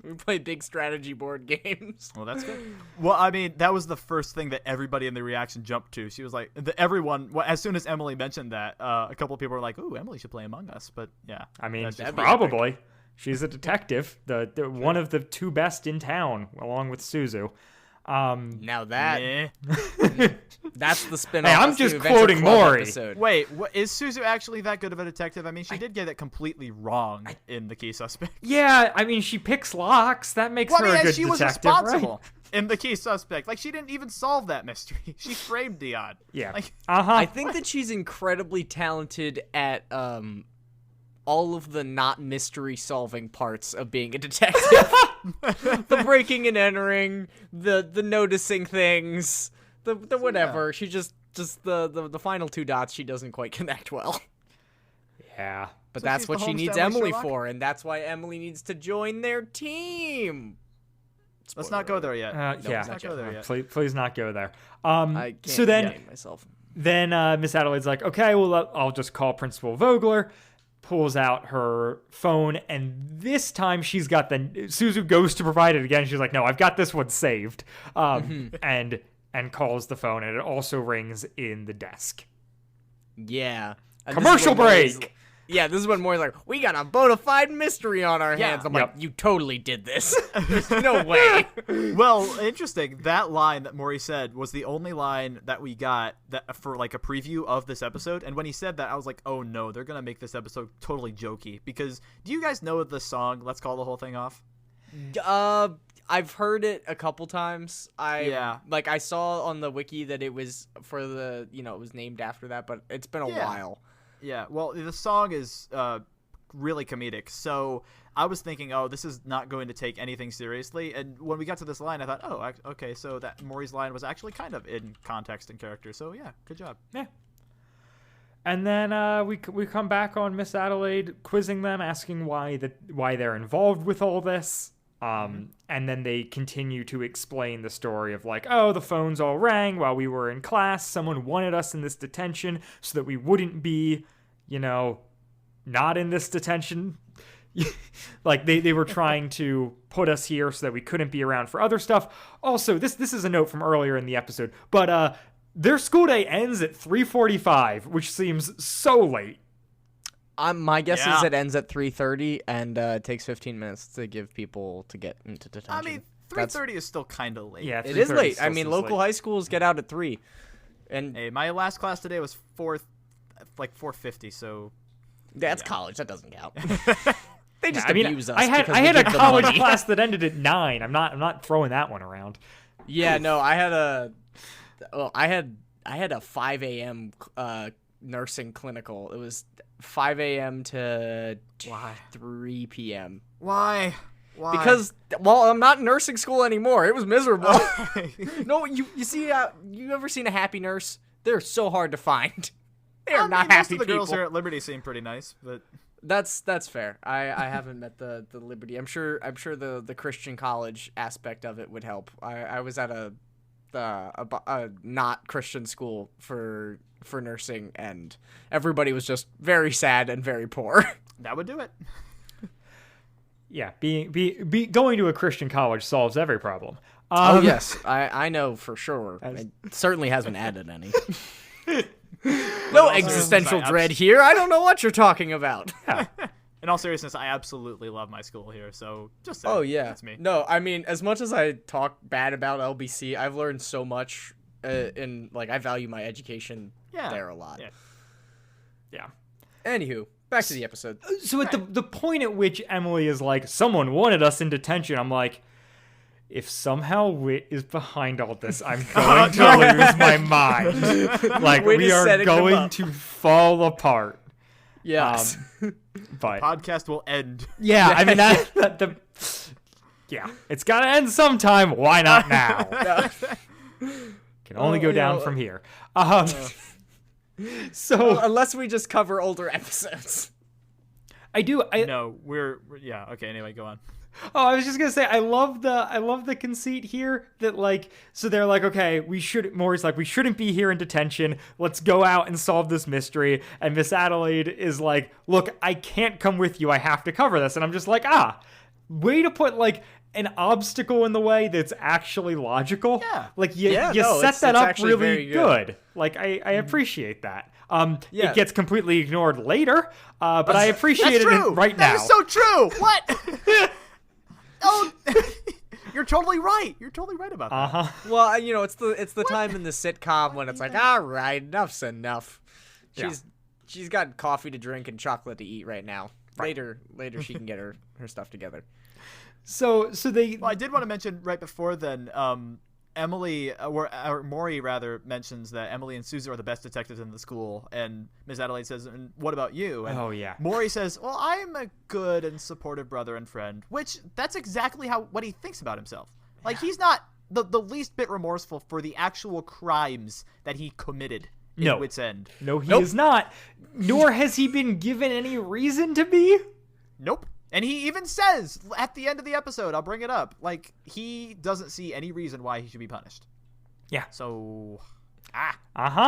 We play big strategy board games. Well, that's good. Well, I mean, that was the first thing that everybody in the reaction jumped to. She was like, everyone, as soon as Emily mentioned that, a couple of people were like, ooh, Emily should play Among Us. But yeah. I mean, that'd be probably. She's a detective, the one of the two best in town, along with Suzu. Now that Meh. that's the spin-off. Hey, I'm of just the Adventure quoting Club Maury. episode. Wait, is Suzu actually that good of a detective? I mean, she did get it completely wrong in The Key Suspect. Yeah, I mean, she picks locks. That makes her a good she detective, was responsible right? in The Key Suspect. Like, she didn't even solve that mystery. She framed Dion. Yeah. Like, I think that she's incredibly talented at all of the not mystery solving parts of being a detective. The breaking and entering, the noticing things, the whatever. She just the final two dots she doesn't quite connect well. Yeah. But So that's she's what the she Holmes needs family Emily Sherlock? for, and that's why Emily needs to join their team. let's not go there yet. Yeah. Let's not go there yet. Please not go there. I can't So then, contain myself. Miss Adelaide's like, okay, well, I'll just call Principal Vogler. Pulls out her phone, and this time she's got Suzu goes to provide it again. She's like, no, I've got this one saved. And calls the phone, and it also rings in the desk. Yeah. And Commercial break! This is when Maury's like, we got a bona fide mystery on our hands. I'm like, Yep. you totally did this. There's no way. Well, interesting. That line that Maury said was the only line that we got that for like a preview of this episode. And when he said that, I was like, oh no, they're gonna make this episode totally jokey. Because do you guys know the song "Let's Call the Whole Thing Off"? I've heard it a couple times. Yeah. Like, I saw on the wiki that it was for the, it was named after that, but it's been a while. Yeah, well, the song is really comedic, so I was thinking, oh, this is not going to take anything seriously, and when we got to this line, I thought, oh, okay, so that Maury's line was actually kind of in context and character, so yeah, good job. Yeah. And then we come back on Miss Adelaide quizzing them, asking why they're involved with all this. And then they continue to explain the story of like, oh, the phones all rang while we were in class. Someone wanted us in this detention so that we wouldn't be, not in this detention. Like they were trying to put us here so that we couldn't be around for other stuff. Also, this is a note from earlier in the episode, but their school day ends at 3:45, which seems so late. My guess Yeah. is it ends at 3:30, and it takes 15 minutes to give people to get into detention. I mean, 3:30 is still kind of late. Yeah, It is 3:30 late. I still mean, seems local late. high schools get out at 3. And Hey, my last class today was 4:50, so that's college. That doesn't count. They just I mean, abuse us. I had because we a give them college money. class that ended at 9. I'm not throwing that one around. Yeah, no, I had a 5 a.m. Nursing clinical. It was 5 a.m. to Why? 3 p.m. Why? Because, well, I'm not in nursing school anymore. It was miserable. No, you see, you ever seen a happy nurse? They're so hard to find. They are not most happy of the people. girls here at Liberty seem pretty nice, but That's fair. I haven't met the Liberty. I'm sure the Christian college aspect of it would help. I was at a not Christian school for nursing, and everybody was just very sad and very poor. that would do it. Yeah, going to a Christian college solves every problem. Oh yes, I know for sure. As- It certainly hasn't added any. No existential dread here. I don't know what you're talking about. In all seriousness, I absolutely love my school here, so just saying. Oh yeah, That's me. No, I mean, as much as I talk bad about LBC, I've learned so much. I value my education there a lot. Yeah. Anywho, back to the episode. So at the point at which Emily is like, someone wanted us in detention, I'm like, if somehow Wit is behind all this, I'm going to lose my mind. Like, Wit we is are setting them going up. to fall apart. Yes. But Podcast will end. yeah, I mean, yeah, it's got to end sometime. Why not now? Can only go down from here. So Unless we just cover older episodes. No, we're yeah. Okay, anyway, go on. Oh, I was just gonna say, I love the conceit here that, like, so they're like, okay, Maury's like, we shouldn't be here in detention. Let's go out and solve this mystery. And Miss Adelaide is like, look, I can't come with you. I have to cover this. And I'm just like, way to put, like, an obstacle in the way that's actually logical. Yeah. Like, you no, set it's that up actually really very good. Like, I appreciate that. Yeah. It gets completely ignored later, but I appreciate That's it true. right now. That is so true. What? Oh, you're totally right. You're totally right about that. Uh-huh. Well, it's the time in the sitcom when it's like, all right, enough's enough. She's got coffee to drink and chocolate to eat right now. Later she can get her stuff together. So they. Well, I did want to mention right before then, Emily, or Maury rather, mentions that Emily and Susan are the best detectives in the school, and Ms. Adelaide says, and what about you? And Oh, yeah. Maury says, well, I'm a good and supportive brother and friend, which that's exactly what he thinks about himself. Like, he's not the least bit remorseful for the actual crimes that he committed in Wit's End. No, he is not. Nor has he been given any reason to be. Nope. And he even says at the end of the episode, I'll bring it up, like, he doesn't see any reason why he should be punished. Yeah. So,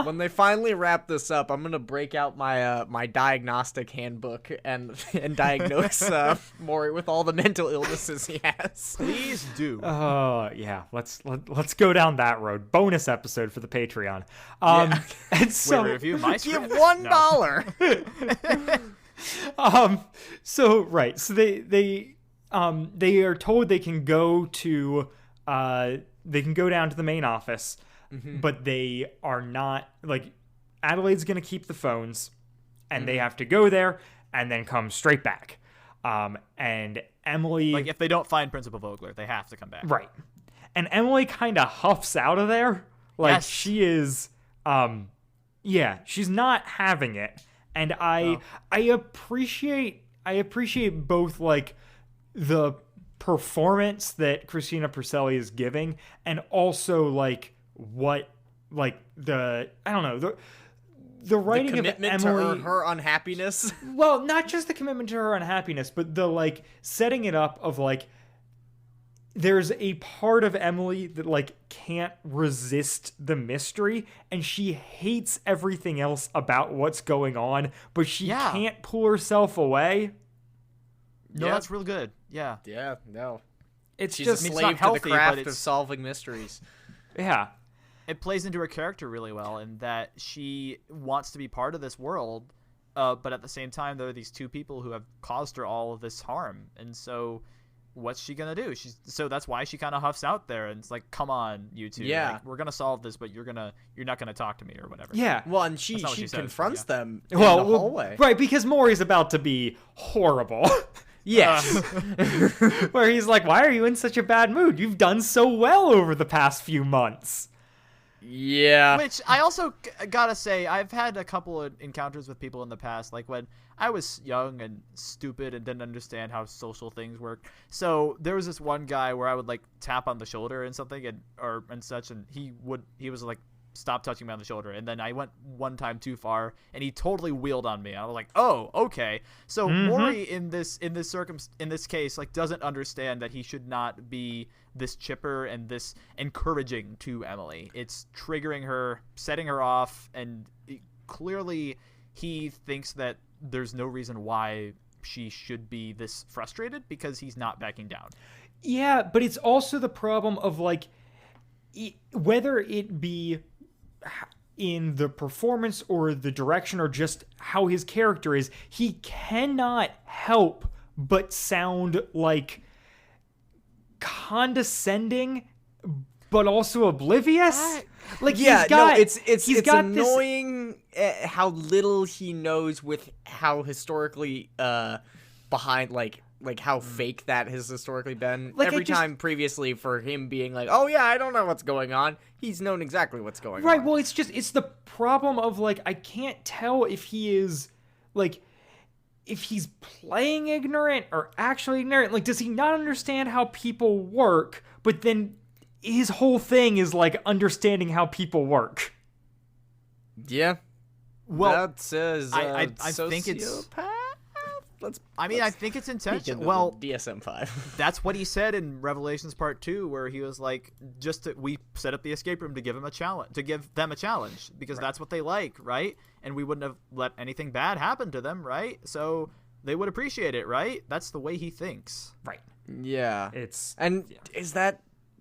When they finally wrap this up, I'm gonna break out my my diagnostic handbook and diagnose Maury with all the mental illnesses he has. please do. Yeah. Let's go down that road. Bonus episode for the Patreon. And so Wait, review my Give script? $1. So they are told they can go to down to the main office, but they are not, like, Adelaide's gonna keep the phones, and they have to go there and then come straight back. And Emily, Like, if they don't find Principal Vogler, they have to come back. right, and Emily kind of huffs out of there, like, Yes. she is, she's not having it. And I appreciate both, like, the performance that Christina Perselli is giving, and also, like, what, like, the writing Commitment of Emily, to her unhappiness. well, not just the commitment to her unhappiness, but the, like, setting it up of, like, there's a part of Emily that, like, can't resist the mystery, and she hates everything else about what's going on, but she can't pull herself away. No, Yeah. that's real good. Yeah. Yeah, no. It's She's just a it's slave not to healthy, the but craft of it's- solving mysteries. yeah. It plays into her character really well, in that she wants to be part of this world, but at the same time, there are these two people who have caused her all of this harm, and so what's she gonna do? So that's why she kind of huffs out there, and it's like, come on, you two, Yeah. like, we're gonna solve this, but you're not gonna talk to me or whatever. Yeah. Well, and she That's not what she says, confronts but them in Well, the hallway. right, because Maury's about to be horrible. Yes. Where he's like, why are you in such a bad mood? You've done so well over the past few months. Yeah. Which I also gotta say, I've had a couple of encounters with people in the past, like when I was young and stupid and didn't understand how social things work. So there was this one guy where I would, like, tap on the shoulder and something and such, and he was like, stop touching me on the shoulder. And then I went one time too far, and he totally wheeled on me. I was like, oh, okay. So Maury in this case, like, doesn't understand that he should not be this chipper and this encouraging to Emily. It's triggering her, setting her off, and clearly he thinks that there's no reason why she should be this frustrated, because he's not backing down. Yeah, but it's also the problem of, like, whether it be in the performance or the direction or just how his character is, he cannot help but sound, like, condescending but also oblivious. Like, yeah, he's got, no, it's got annoying how little he knows with how historically behind, like, like how fake that has historically been. Like, Every time previously for him being like, oh yeah, I don't know what's going on, he's known exactly what's going on. Right, well, it's the problem of, like, I can't tell if he is, like, if he's playing ignorant or actually ignorant. Like, does he not understand how people work, but then his whole thing is, like, understanding how people work? Yeah. Well, that says I think it's... I think it's intentional. Well, DSM-5. That's what he said in Revelations Part 2, where he was like, we set up the escape room to give them a challenge, because that's what they like, right? And we wouldn't have let anything bad happen to them, right? So they would appreciate it, right? That's the way he thinks. Right. Yeah. Is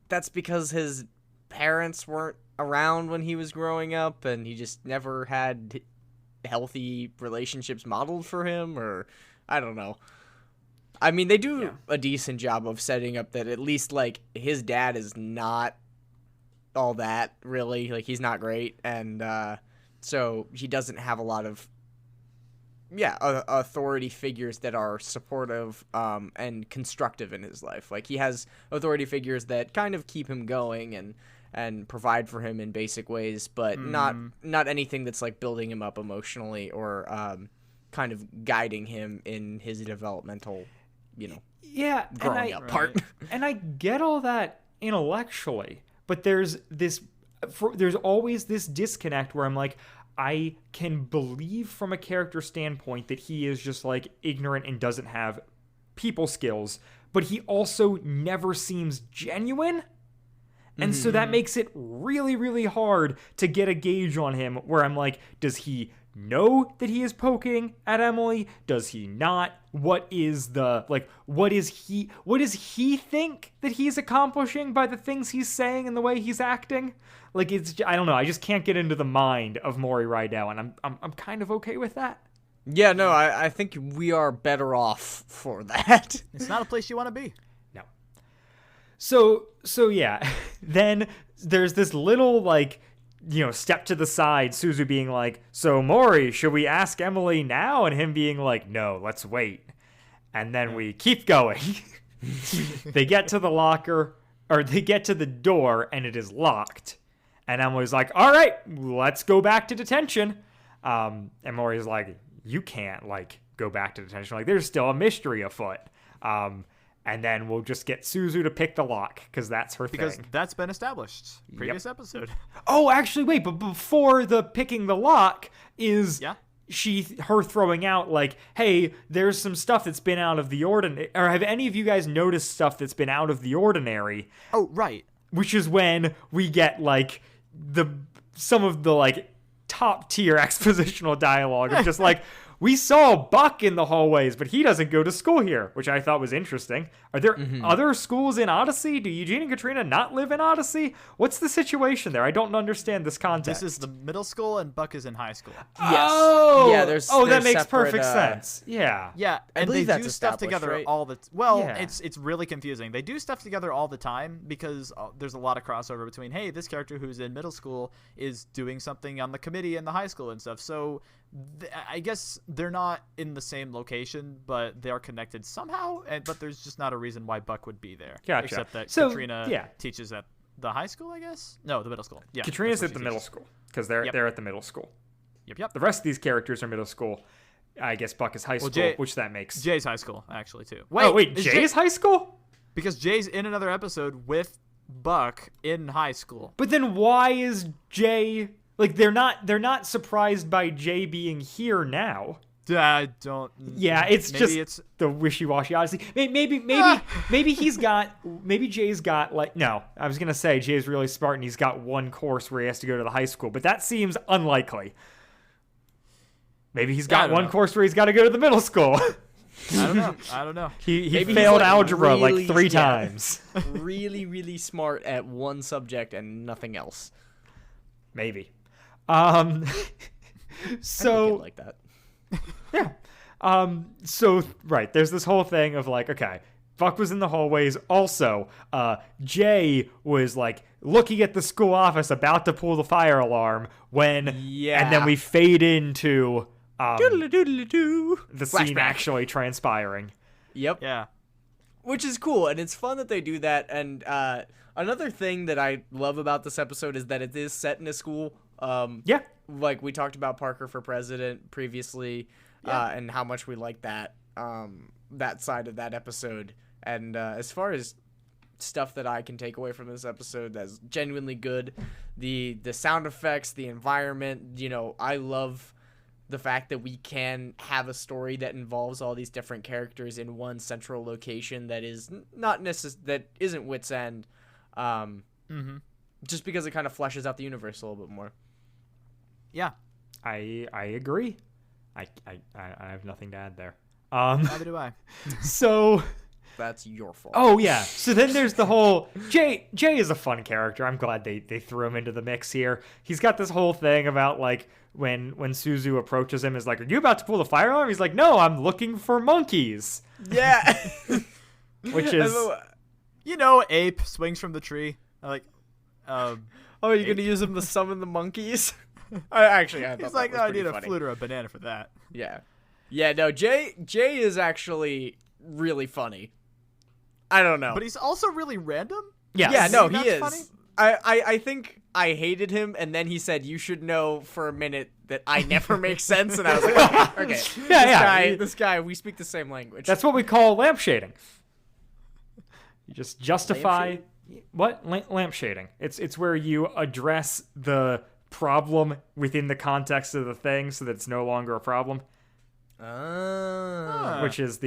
that's because his parents weren't around when he was growing up, and he just never had healthy relationships modeled for him, or I don't know. I mean, they do a decent job of setting up that at least, like, his dad is not all that, really. Like, he's not great, and so he doesn't have a lot of authority figures that are supportive and constructive in his life. Like, he has authority figures that kind of keep him going and provide for him in basic ways, but not anything that's, like, building him up emotionally or kind of guiding him in his developmental, growing up part. And I get all that intellectually, but there's always this disconnect where I'm like, I can believe from a character standpoint that he is just, like, ignorant and doesn't have people skills, but he also never seems genuine. And so that makes it really, really hard to get a gauge on him, where I'm like, does he know that he is poking at Emily? Does he not? What does he think that he's accomplishing by the things he's saying and the way he's acting? Like, I don't know. I just can't get into the mind of Maury Rydell, and I'm kind of okay with that. Yeah, no, I think we are better off for that. It's not a place you want to be. No. So yeah. Then there's this little, like, step to the side, Suzu being like, so Maury, should we ask Emily now? And him being like, no, let's wait. And then we keep going. They get to the locker, or they get to the door, and it is locked. And Emily's like, all right, let's go back to detention. And Maury's like, you can't, like, go back to detention. Like, there's still a mystery afoot. And then we'll just get Suzu to pick the lock, because that's her thing. Because that's been established. Previous episode. Oh, actually, wait, but before the picking the lock is her throwing out, like, hey, there's some stuff that's been out of the ordinary. Or have any of you guys noticed stuff that's been out of the ordinary? Oh, right. Which is when we get, like, some of the, like, top tier expositional dialogue of just like, we saw Buck in the hallways, but he doesn't go to school here, which I thought was interesting. Are there other schools in Odyssey? Do Eugene and Katrina not live in Odyssey? What's the situation there? I don't understand this context. This is the middle school, and Buck is in high school. Yes. Oh! Yeah, that makes perfect sense. Yeah. Yeah, and they do stuff together right? all the it's really confusing. They do stuff together all the time because there's a lot of crossover between, hey, this character who's in middle school is doing something on the committee in the high school and stuff. So I guess they're not in the same location, but they are connected somehow. But there's just not a reason why Buck would be there. Gotcha. Except that Katrina teaches at the high school, I guess? No, the middle school. Yeah. Katrina's at the middle school because they're at the middle school. Yep. The rest of these characters are middle school. I guess Buck is high school, which that makes. Jay's high school, actually, too. Jay's high school? Because Jay's in another episode with Buck in high school. But then why is Jay... Like, they're not surprised by Jay being here now. I don't... Yeah, it's the wishy-washy Odyssey. Maybe he's got... Maybe Jay's got, like... No, I was going to say Jay's really smart and he's got one course where he has to go to the high school, but that seems unlikely. Maybe he's got one course where he's got to go to the middle school. I don't know. He failed algebra like 3 times. Really, really smart at one subject and nothing else. Maybe. So like that. Yeah. So right, there's this whole thing of like, okay, Buck was in the hallways. Also, Jay was like looking at the school office about to pull the fire alarm when and then we fade into the scene actually transpiring. Yep. Yeah. Which is cool, and it's fun that they do that. And another thing that I love about this episode is that it is set in a school. Yeah. Like we talked about Parker for President previously, and how much we like that that side of that episode. And as far as stuff that I can take away from this episode that's genuinely good, the sound effects, the environment, I love the fact that we can have a story that involves all these different characters in one central location that is that isn't Wit's End, just because it kind of fleshes out the universe a little bit more. Yeah, I agree. I have nothing to add there. neither do I. So That's your fault. Oh yeah. So then there's the whole Jay is a fun character. I'm glad they threw him into the mix here. He's got this whole thing about like when Suzu approaches him is like, "Are you about to pull the fire alarm?" He's like, "No, I'm looking for monkeys." Yeah. Which is Ape swings from the tree. Like, oh, you're gonna use him to summon the monkeys? I thought he's that like, was "Oh, I pretty need funny. a flute or a banana for that." Yeah. No, Jay is actually really funny. I don't know. But he's also really random. yes. Yeah, no, he That's is. funny. I think I hated him, and then he said, "You should know for a minute that I never make sense," and I was like, okay. This guy, we speak the same language. That's what we call lampshading. You just justify lampshading. It's where you address the problem within the context of the thing, so that it's no longer a problem. Which is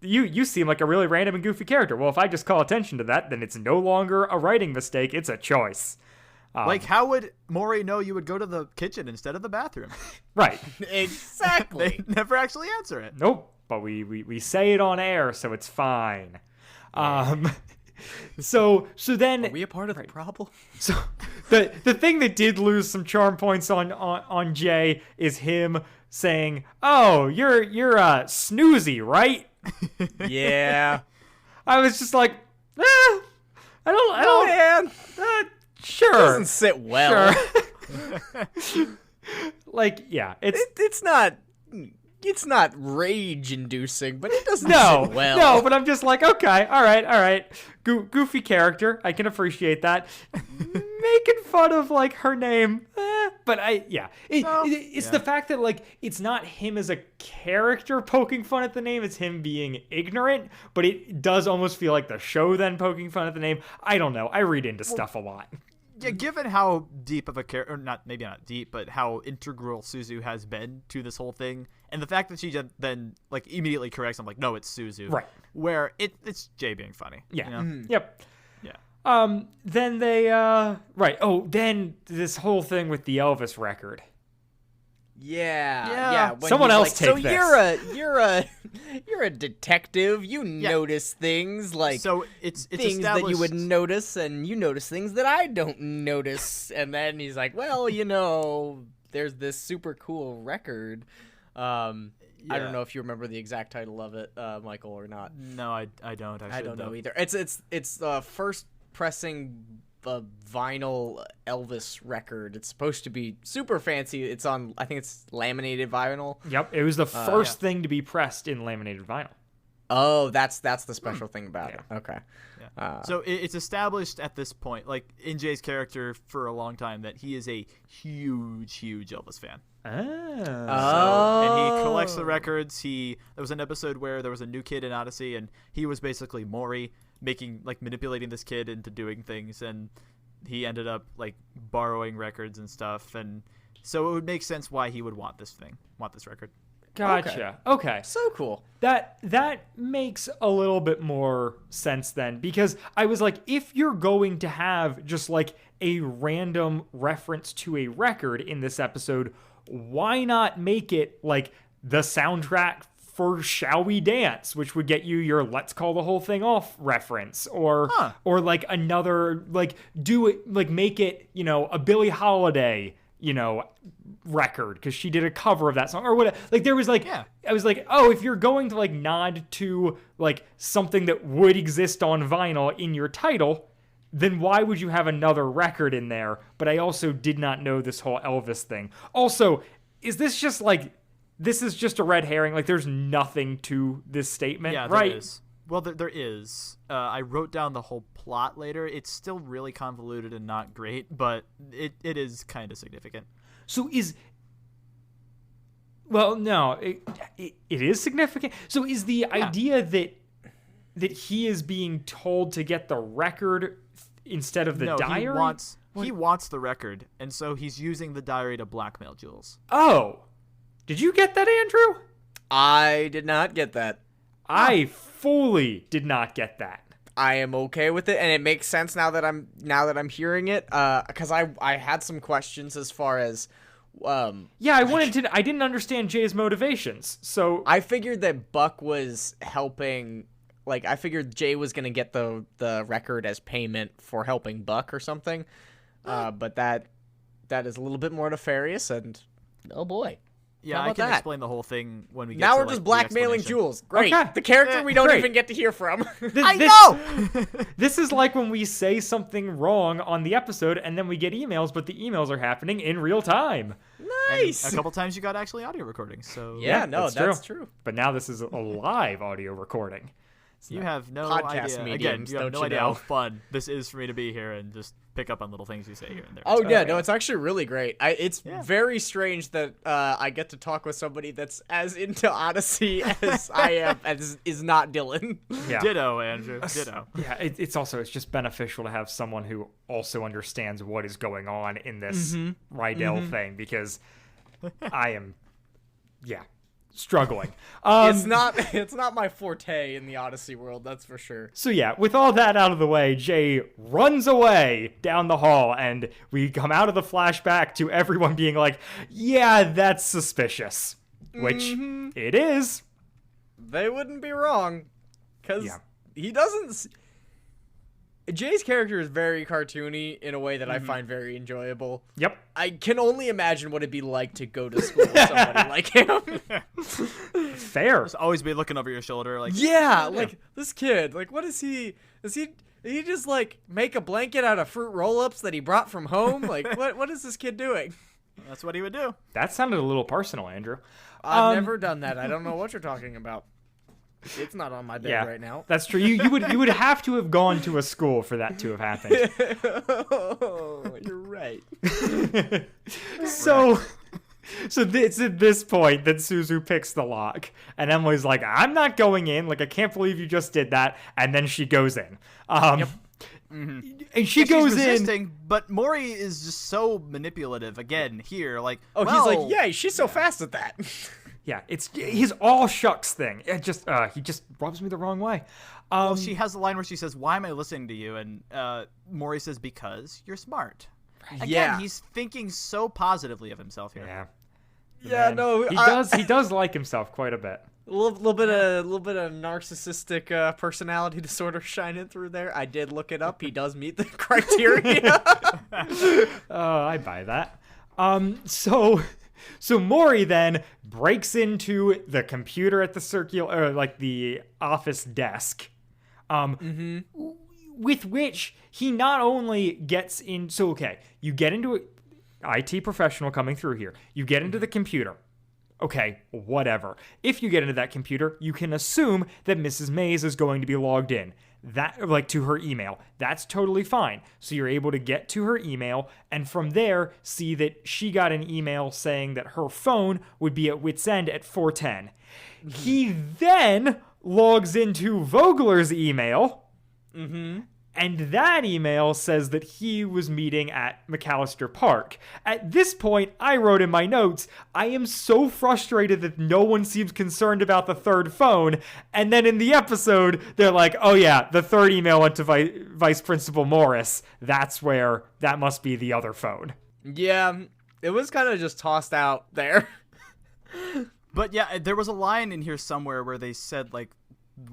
you seem like a really random and goofy character. Well, if I just call attention to that, then it's no longer a writing mistake. It's a choice. Like, how would Mori know you would go to the kitchen instead of the bathroom? Right. Exactly. They never actually answer it. Nope. But we say it on air, so it's fine. So then Are we a part of the problem? So the thing that did lose some charm points on Jay is him saying, "Oh, you're snoozy, right?" Yeah. I was just like, I don't, man. sure. Doesn't sit well. Sure. Like, yeah, It's not rage inducing, but it doesn't no, sit well. no, but I'm just like, okay, all right. Goofy character, I can appreciate that. Making fun of like her name, but it's the fact that like it's not him as a character poking fun at the name; it's him being ignorant. But it does almost feel like the show then poking fun at the name. I don't know. I read into stuff a lot. Yeah, given how deep of a character, maybe not deep, but how integral Suzu has been to this whole thing, and the fact that she then like immediately corrects him, like, "No, it's Suzu," Right? Where it's Jay being funny. Yeah. You know? Yep. Yeah. Then they right. Oh, then this whole thing with the Elvis record. Yeah. When Someone he's else like, take so this. you're a detective. You notice things like So it's things that you would notice, and you notice things that I don't notice. And then he's like, well, there's this super cool record. I don't know if you remember the exact title of it, Michael, or not. No, I don't. I don't know either. It's the first pressing vinyl Elvis record. It's supposed to be super fancy. It's on, I think it's laminated vinyl. Yep, it was the first thing to be pressed in laminated vinyl. Oh, that's the special thing about it. Okay. Yeah. So it's established at this point, like in Jay's character for a long time, that he is a huge Elvis fan. And he collects the records. There was an episode where there was a new kid in Odyssey, and he was basically Mori, manipulating this kid into doing things, and he ended up like borrowing records and stuff, and so it would make sense why he would want this record. Gotcha. Okay. So cool. That makes a little bit more sense then, because I was like, if you're going to have just like a random reference to a record in this episode, why not make it like the soundtrack for Shall We Dance, which would get you your Let's Call the Whole Thing Off reference, or like another, like do it, like make it, a Billie Holiday, record, because she did a cover of that song or whatever. Like there was like, I was like, oh, if you're going to like nod to like something that would exist on vinyl in your title, then why would you have another record in there? But I also did not know this whole Elvis thing. Also, is this just like this is just a red herring. Like, there's nothing to this statement, Yeah, right? there is. Well, there is. I wrote down the whole plot later. It's still really convoluted and not great, but it is kind of significant. So well, no, it is significant. So is the idea that he is being told to get the record instead of the diary? He wants the record, and so he's using the diary to blackmail Jules. Oh, did you get that, Andrew? I did not get that. I fully did not get that. I am okay with it, and it makes sense now that I'm hearing it. Because I had some questions as far as, I didn't understand Jay's motivations. So I figured that Buck was helping. Like, I figured Jay was gonna get the record as payment for helping Buck or something. But that is a little bit more nefarious, and oh boy. Yeah, I can explain the whole thing when we get now to, we're just blackmailing Jules. Great. Okay. The character we don't Great. even get to hear from. I know! This is like when we say something wrong on the episode and then we get emails, but the emails are happening in real time. Nice. And a couple times you got actually audio recordings, so... Yeah, no, that's true. But now this is a live audio recording. You have no Podcast idea. mediums, Again, you have don't no you idea know? how fun this is for me to be here and just pick up on little things you say here and there. Oh yeah, no, it's actually really great. It's Yeah. very strange that I get to talk with somebody that's as into Odyssey as I am, as is not Dylan. Yeah. Ditto, Andrew. Ditto. Yeah, it's just beneficial to have someone who also understands what is going on in this Rydell thing, because I am, struggling. It's not my forte in the Odyssey world, that's for sure. So yeah, with all that out of the way, Jay runs away down the hall, and we come out of the flashback to everyone being like, yeah, that's suspicious. Which it is. They wouldn't be wrong, because he doesn't... Jay's character is very cartoony in a way that I find very enjoyable. Yep. I can only imagine what it'd be like to go to school with somebody like him. Fair. Just always be looking over your shoulder like... Yeah, like, this kid, like, what is he... Did he just, like, make a blanket out of fruit roll-ups that he brought from home? Like, what is this kid doing? That's what he would do. That sounded a little personal, Andrew. I've never done that. I don't know what you're talking about. It's not on my bed right now. That's true. You would have to have gone to a school for that to have happened. Oh, you're right. So it's at this point that Suzu picks the lock, and Emily's like, I'm not going in. Like, I can't believe you just did that. And then she goes in. And she goes she's resisting, in. But Maury is just so manipulative again here. Like, Oh, well, he's like, yeah, she's so fast at that. Yeah, it's his all shucks thing. It just he just rubs me the wrong way. Well, she has a line where she says, "Why am I listening to you?" And Maury says, "Because you're smart." Again, Yeah. he's thinking so positively of himself here. Yeah. Yeah, Man, no, he does like himself quite a bit. A little bit of narcissistic personality disorder shining through there. I did look it up. He does meet the criteria. I buy that. So Maury then breaks into the computer at the office desk, with which he not only gets in. So okay, you get into it. IT professional coming through here. You get into the computer. Okay, whatever. If you get into that computer, you can assume that Mrs. Mays is going to be logged in. To her email. That's totally fine. So you're able to get to her email, and from there, see that she got an email saying that her phone would be at wit's end at 4:10. He then logs into Vogler's email, and that email says that he was meeting at McAllister Park. At this point, I wrote in my notes, I am so frustrated that no one seems concerned about the third phone. And then in the episode, they're like, oh yeah, the third email went to Vice Principal Morris. That must be the other phone. Yeah, it was kind of just tossed out there. But yeah, there was a line in here somewhere where they said, like,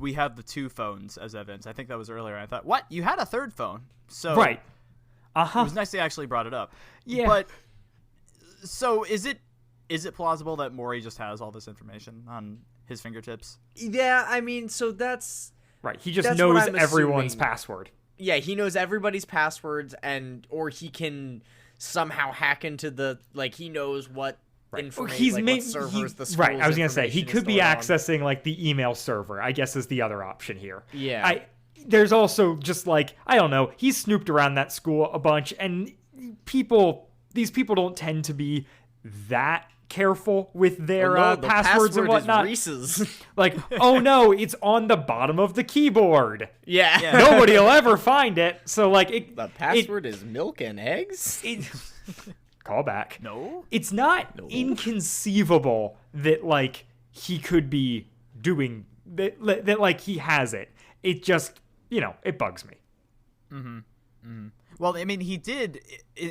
we have the two phones as evidence. I think that was earlier. I thought, what? You had a third phone. So Right. It was nice they actually brought it up. Yeah. But so is it plausible that Maury just has all this information on his fingertips? Yeah, I mean, so that's... Right. He just That's knows what I'm everyone's assuming. password. Yeah, he knows everybody's passwords, or he can somehow hack into he knows what information, what servers the school's right. I was gonna say he information is could be stored on. accessing like the email server, I guess, is the other option here. Yeah. There's also just like, I don't know, he's snooped around that school a bunch, and these people don't tend to be that careful with their the passwords and password whatnot. is Reese's. Like, oh no, it's on the bottom of the keyboard. Yeah. Nobody will ever find it. So like, The password is milk and eggs? call back. No? It's not inconceivable that like he could be doing that, like he has it. It just, it bugs me. Well, I mean, he did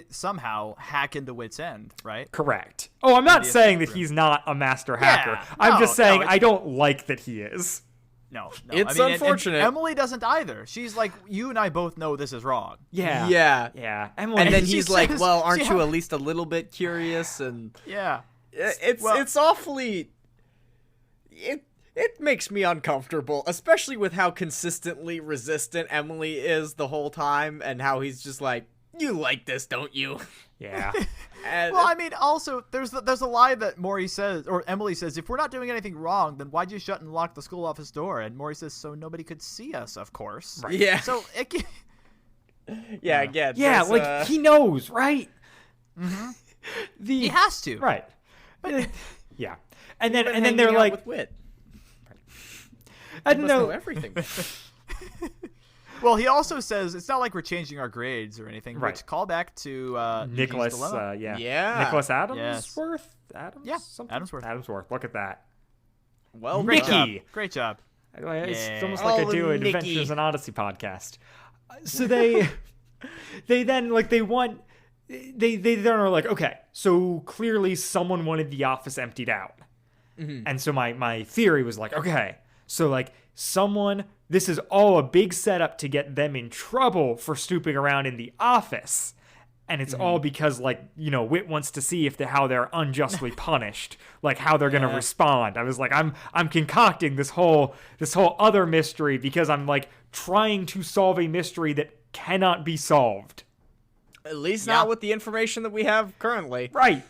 somehow hack into Wit's End, right? Correct. Oh, I'm not saying that he's not a master hacker. I'm just saying I don't like that he is. No. It's I mean, unfortunate. And Emily doesn't either. She's like, you and I both know this is wrong. Yeah. Yeah. Emily, And then she he's like, says- well, aren't she- you at least a little bit curious? And Yeah. it's awfully... It makes me uncomfortable, especially with how consistently resistant Emily is the whole time, and how he's just like, you like this, don't you? yeah. And Well, I mean, also, there's a lie that Maury says, or Emily says, if we're not doing anything wrong, then why'd you shut and lock the school office door? And Maury says, so nobody could see us, of course. Right. yeah, So, yeah, again, Yeah, there's, like he knows, right? he has to. Right. But yeah. And then hanging they're out like, with Wit. I You don't must know know. everything. Well, he also says, it's not like we're changing our grades or anything. Right. Which call back to Nicholas, Eugene's dilemma. Yeah. Nicholas Adamsworth? Yes. Adams? Yeah, Something? Adamsworth. Adamsworth. Look at that. Well, Nicky. done. Great job. It's almost Oh, like I do an Nicky. Adventures in Odyssey podcast. So they then like they then are like, okay, so clearly someone wanted the office emptied out. And so my theory was like, okay, so like this is all a big setup to get them in trouble for snooping around in the office. And it's all because, like, Wit wants to see how they're unjustly punished, like how they're gonna respond. I was like, I'm concocting this whole other mystery because I'm like trying to solve a mystery that cannot be solved. At least not with the information that we have currently. Right.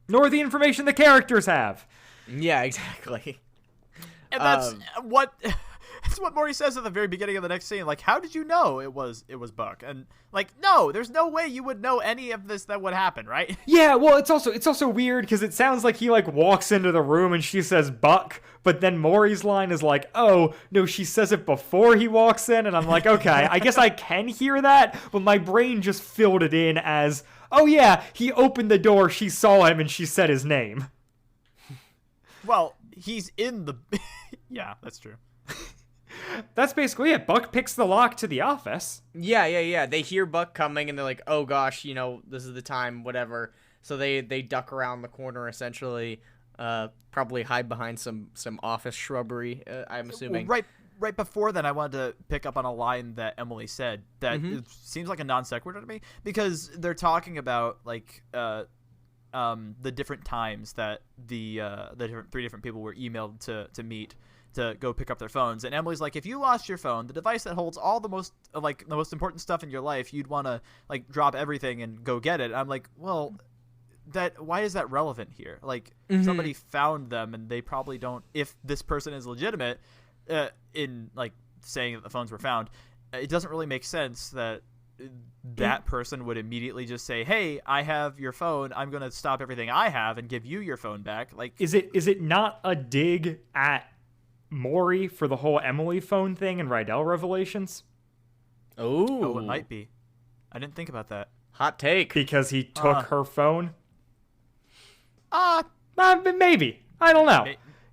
Nor the information the characters have. Yeah, exactly. And that's what that's what Maury says at the very beginning of the next scene. Like, how did you know it was Buck? And like, no, there's no way you would know any of this that would happen, right? Yeah, well, it's also weird because it sounds like he like walks into the room and she says Buck, but then Maury's line is like, oh no, she says it before he walks in, and I'm like, okay, I guess I can hear that, but my brain just filled it in as, oh yeah, he opened the door, she saw him, and she said his name. Well, he's in the yeah, that's true. That's basically it. Buck picks the lock to the office. Yeah. They hear Buck coming and they're like, "Oh gosh, this is the time, whatever." So they duck around the corner essentially, probably hide behind some office shrubbery. I'm assuming. Well, right before that, I wanted to pick up on a line that Emily said that it seems like a non sequitur to me, because they're talking about like the different times that the three different people were emailed to meet to go pick up their phones. And Emily's like, if you lost your phone, the device that holds all the most important stuff in your life, you'd want to like drop everything and go get it. And I'm like, well, why is that relevant here? Like, somebody found them, and they probably don't, if this person is legitimate in like saying that the phones were found, it doesn't really make sense that that person would immediately just say, hey, I have your phone, I'm going to stop everything I have and give you your phone back. Like, is it not a dig at Maury for the whole Emily phone thing and Rydell revelations? Oh, it might be. I didn't think about that. hot take. Because he took her phone? Maybe. I don't know.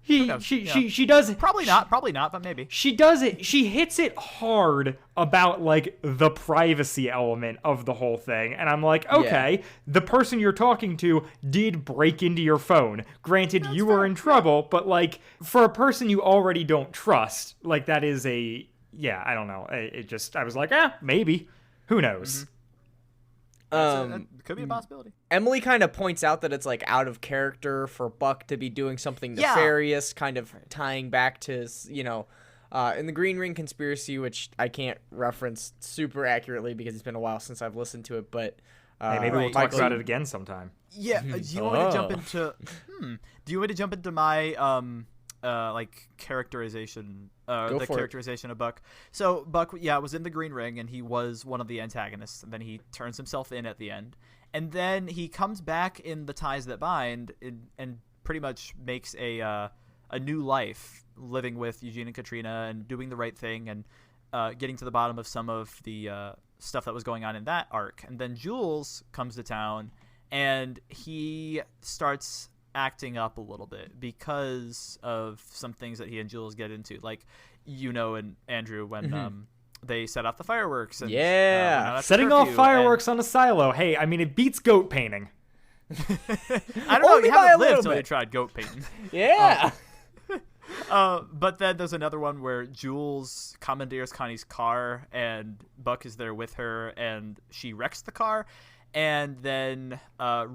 She does it. Probably not, but maybe. She does it. She hits it hard about like the privacy element of the whole thing. And I'm like, okay, the person you're talking to did break into your phone. Granted, you were in trouble, but like for a person you already don't trust, like that is I don't know. I was like, maybe. Who knows? That could be a possibility. Emily kind of points out that it's like out of character for Buck to be doing something nefarious, kind of tying back to in the Green Ring conspiracy, which I can't reference super accurately because it's been a while since I've listened to it, but Maybe we'll talk about it again sometime. Yeah. Do you want me to jump into? Do you want me to jump into my like characterization? The characterization of Buck. So Buck, was in the Green Ring, and he was one of the antagonists. And then he turns himself in at the end, and then he comes back in the Ties That Bind, and pretty much makes a new life, living with Eugene and Katrina, and doing the right thing, and getting to the bottom of some of the stuff that was going on in that arc. And then Jules comes to town, and he starts acting up a little bit because of some things that he and Jules get into, like, and Andrew, when they set off the fireworks. And, setting off fireworks on a silo. Hey, I mean, it beats goat painting. I don't know. You haven't lived until you tried goat painting. Yeah. But then there's another one where Jules commandeers Connie's car, and Buck is there with her, and she wrecks the car. And then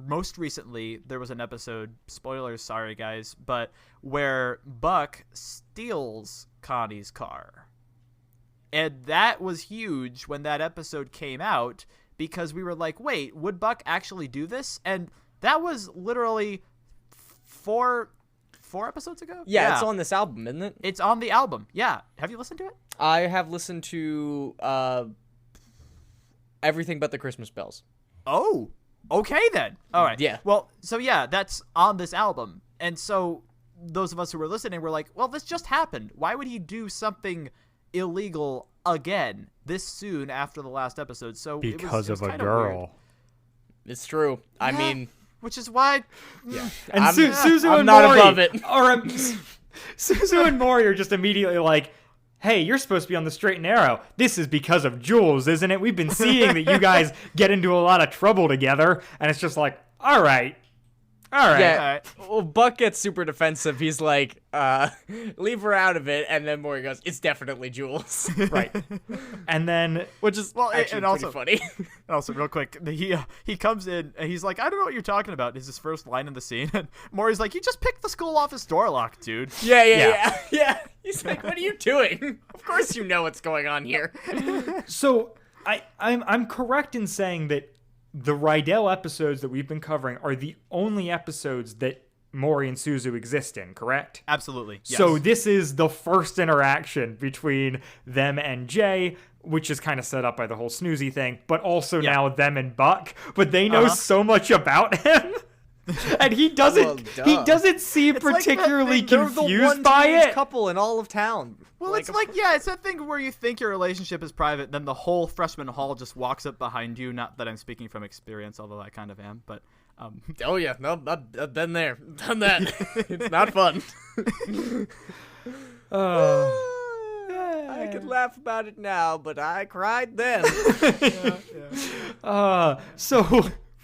most recently, there was an episode, spoilers, sorry guys, but where Buck steals Connie's car. And that was huge when that episode came out, because we were like, wait, would Buck actually do this? And that was literally four episodes ago? Yeah, it's on this album, isn't it? It's on the album, yeah. Have you listened to it? I have listened to everything but the Christmas Bells. Oh, okay then. All right. Yeah. Well, so yeah, that's on this album. And so those of us who were listening were like, well, this just happened. Why would he do something illegal again this soon after the last episode? So because it was of a girl. Weird. It's true. I mean, which is why. Yeah. And Suzu I'm and not Mori above it. Suzu and Mori are just immediately like, hey, you're supposed to be on the straight and narrow. This is because of Jules, isn't it? We've been seeing that you guys get into a lot of trouble together. And it's just like, all right. Yeah. Well, Buck gets super defensive. He's like, leave her out of it. And then Maury goes, it's definitely Jules. Right. And then, which is actually pretty funny. And also, real quick, he comes in and he's like, I don't know what you're talking about. Is his first line in the scene. And Maury's like, you just picked the school office door lock, dude. Yeah. He's like, what are you doing? Of course you know what's going on here. So I'm correct in saying that the Rydell episodes that we've been covering are the only episodes that Mori and Suzu exist in, correct? Absolutely. Yes. So this is the first interaction between them and Jay, which is kind of set up by the whole Snoozy thing, but also now them and Buck. But they know so much about him. And he doesn't seem particularly confused by it. Couple in all of town. Well, it's it's that thing where you think your relationship is private, then the whole freshman hall just walks up behind you. Not that I'm speaking from experience, although I kind of am, but. Oh yeah, no, I've been there, done that. It's not fun. I could laugh about it now, but I cried then.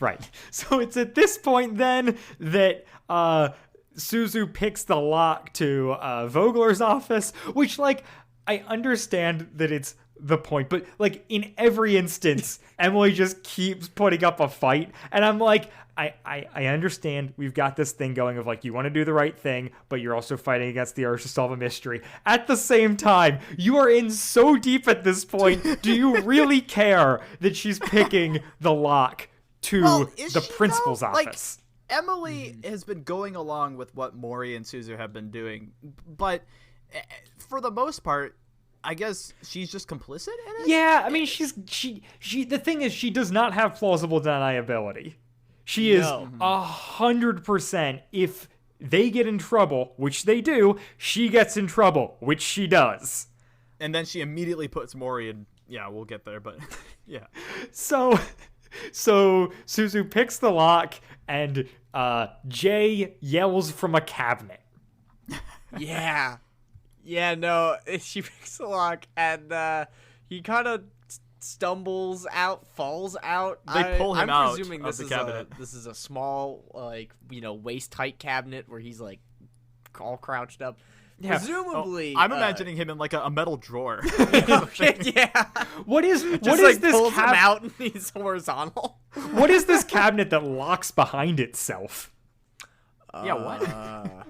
Right. So it's at this point then that Suzu picks the lock to Vogler's office, which, like, I understand that it's the point, but, like, in every instance, Emily just keeps putting up a fight, and I'm like, I understand we've got this thing going of, like, you want to do the right thing, but you're also fighting against the urge to solve a mystery. At the same time, you are in so deep at this point, do you really care that she's picking the lock to the principal's office? Like, Emily has been going along with what Mori and Suzu have been doing, but for the most part, I guess she's just complicit in it? Yeah, I mean, she the thing is, she does not have plausible deniability. She is 100%, if they get in trouble, which they do, she gets in trouble, which she does. And then she immediately puts Mori in, we'll get there, but yeah. So Suzu picks the lock, and Jay yells from a cabinet. Yeah. Yeah, no, she picks the lock, and he kind of stumbles out, falls out. They pull him out. I'm presuming this is cabinet. This is a small, like, waist-tight cabinet where he's, like, all crouched up. Yeah. Presumably, I'm imagining him in like a metal drawer. Yeah. What is like this? Pulls him out and he's horizontal. What is this cabinet that locks behind itself? What?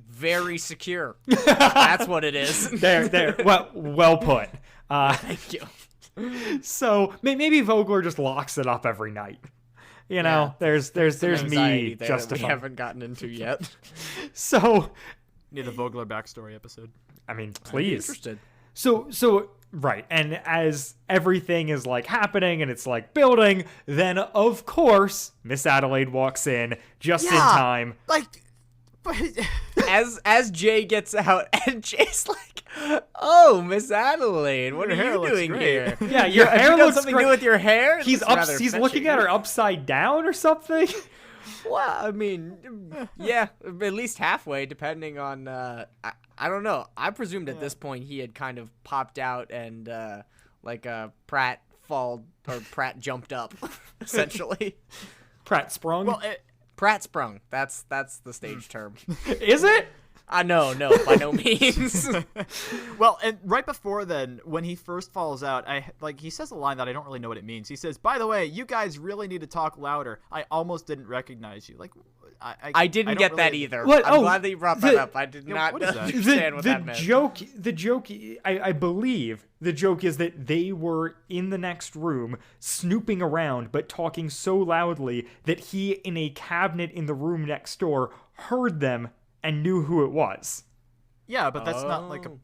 Very secure. That's what it is. There. Well put. Thank you. So maybe Vogler just locks it up every night. You know, there's Anxiety me there that we justifying. haven't gotten into yet. So, Need the Vogler backstory episode. I mean, I'd be please. interested. So right, and as everything is like happening and it's like building, then of course Miss Adelaide walks in just in time. Like, As Jay gets out, and Jay's like, "Oh, Miss Adelaide, what Your are hair you looks doing great." here? Yeah, your Have hair you got looks something great. to do with your hair." He's It's rather he's looking fetching. at her upside down or something. Well, I mean, yeah, at least halfway, depending on. I don't know. I presumed at this point he had kind of popped out and Pratt jumped up, essentially. Pratt sprung. well, Pratt sprung. That's the stage term. Is it? No, by no means. well, and right before then, when he first falls out, he says a line that I don't really know what it means. He says, "By the way, you guys really need to talk louder. I almost didn't recognize you." Like, I didn't don't get that really- either. What? I'm Oh, glad that you brought that the- up. I did Yeah, not what is that? understand what that meant. The joke, I believe the joke is that they were in the next room snooping around, but talking so loudly that he, in a cabinet in the room next door, heard them and knew who it was. Yeah, but that's not Oh.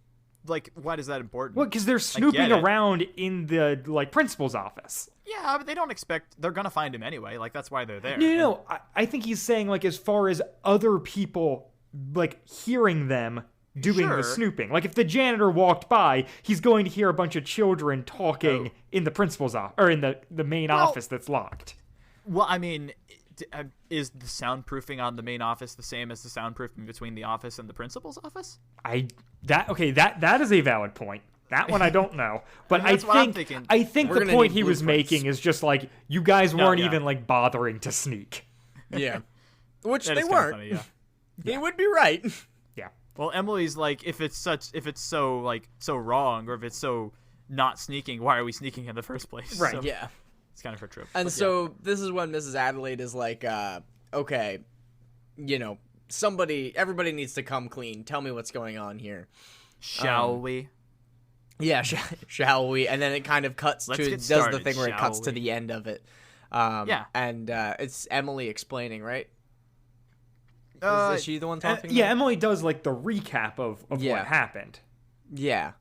why is that important? Well, because they're snooping it. around in the principal's office. Yeah, but they don't expect they're gonna find him anyway. Like, that's why they're there. No. I think he's saying as far as other people hearing them doing Sure. the snooping. Like if the janitor walked by, he's going to hear a bunch of children talking in the principal's office or in the main office that's locked. Well, I mean, is the soundproofing on the main office the same as the soundproofing between the office and the principal's office? That is a valid point. That one I don't know, but That's what I'm thinking. I think We're the gonna point need he was blueprints. making is just you guys weren't yeah. even bothering to sneak. Yeah, which That they is kinda weren't. funny, yeah. They would be right. Yeah. Well, Emily's like, if it's so so wrong, or if it's so not sneaking, why are we sneaking in the first place? Right, So, Yeah. it's kind of her trope. And But so this is when Mrs. Adelaide is like, okay, everybody needs to come clean. Tell me what's going on here. shall we? Yeah, shall we? And then it kind of cuts Let's to get does the started, thing where it shall cuts to we? the end of it. Yeah. And it's Emily explaining, right? Uh, Is she the one talking? Yeah, now? Emily does the recap of Yeah. what happened. Yeah.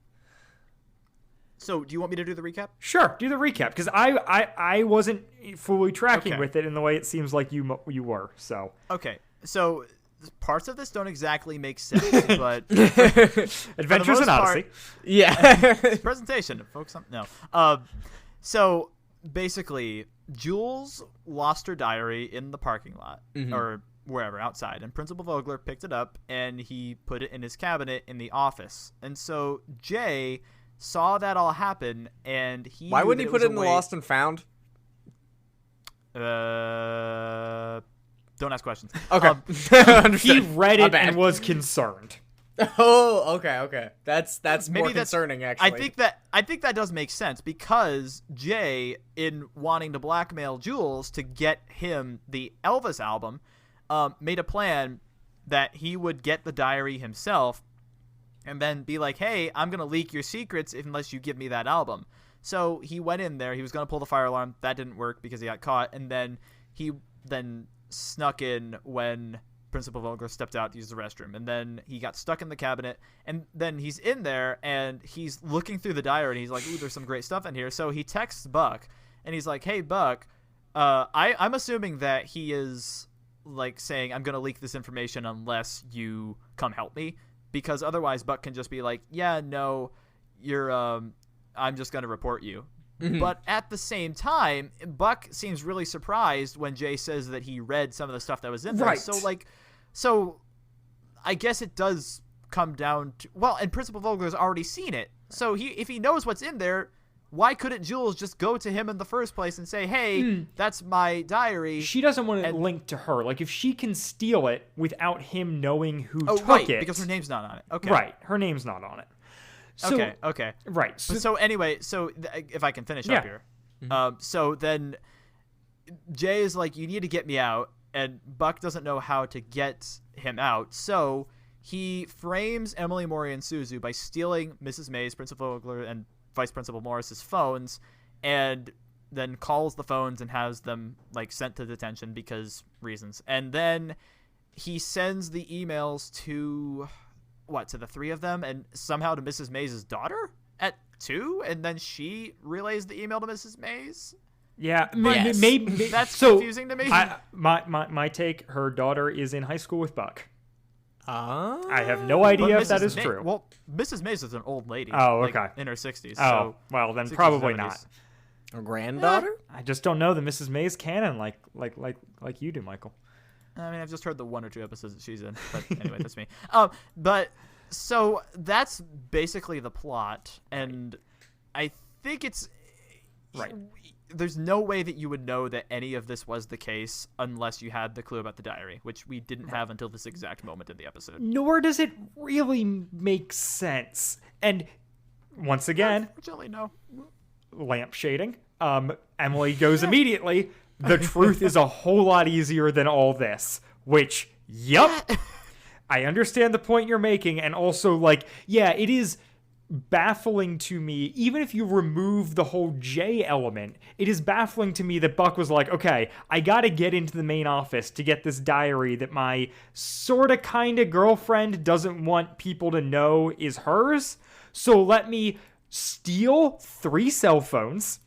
So, do you want me to do the recap? Sure, do the recap because I wasn't fully tracking Okay. with it in the way it seems like you were. So Okay. So, parts of this don't exactly make sense, but Adventures in most part- Odyssey. Yeah. presentation, folks. No. So basically, Jules lost her diary in the parking lot or wherever outside, and Principal Vogler picked it up and he put it in his cabinet in the office. And so Jay saw that all happen, and he Why knew wouldn't that he put was it a in the way- Lost and Found? Don't ask questions. Okay. He Understood. read My it bad. and was concerned. Oh, okay. That's Maybe more that's- concerning, actually. I think that does make sense because Jay, in wanting to blackmail Jules to get him the Elvis album, made a plan that he would get the diary himself and then be like, "Hey, I'm gonna leak your secrets unless you give me that album." So he went in there. He was gonna pull the fire alarm. That didn't work because he got caught. And then he snuck in when Principal Vogler stepped out to use the restroom, and then he got stuck in the cabinet, and then he's in there and he's looking through the diary and he's like, "Ooh, there's some great stuff in here." So he texts Buck and he's like, "Hey Buck, I'm assuming that he is saying I'm gonna leak this information unless you come help me, because otherwise Buck can just be like, yeah, no, you're I'm just gonna report you." But at the same time, Buck seems really surprised when Jay says that he read some of the stuff that was in there. Right. So I guess it does come down to, and Principal Vogler's already seen it. So if he knows what's in there, why couldn't Jules just go to him in the first place and say, "Hey, that's my diary"? She doesn't want it linked to her. If she can steal it without him knowing who took right, it. because her name's not on it. Okay. Right, her name's not on it. So, Okay. Right. So anyway, if I can finish up here. So then Jay is like, "You need to get me out," and Buck doesn't know how to get him out. So he frames Emily, Maury, and Suzu by stealing Mrs. May's, Principal Vogler, and Vice Principal Morris's phones and then calls the phones and has them like sent to detention because reasons. And then he sends the emails to the three of them and somehow to Mrs. Mays' daughter at 2, and then she relays the email to Mrs. Mays. Yeah, Yes. maybe That's so confusing to me. My take, her daughter is in high school with Buck. I have no But idea if Mrs. that is May- true. Well, Mrs. Mays is an old lady. Oh, like, okay. in her 60s. Oh, so well, then 60s, probably 70s. not. A granddaughter? I just don't know the Mrs. Mays canon like you do, Michael. I mean, I've just heard the 1 or 2 episodes that she's in. But anyway, that's me. But so that's basically the plot, and I think it's right. There's no way that you would know that any of this was the case unless you had the clue about the diary, which we didn't have until this exact moment in the episode. Nor does it really make sense. And once again, Unfortunately, no. lamp shading. Emily goes immediately. The truth is a whole lot easier than all this. Which, yup. I understand the point you're making, and also, like, yeah, it is baffling to me, even if you remove the whole J element, it is baffling to me that Buck was like, okay, I gotta get into the main office to get this diary that my sorta kinda girlfriend doesn't want people to know is hers, so let me steal 3 cell phones,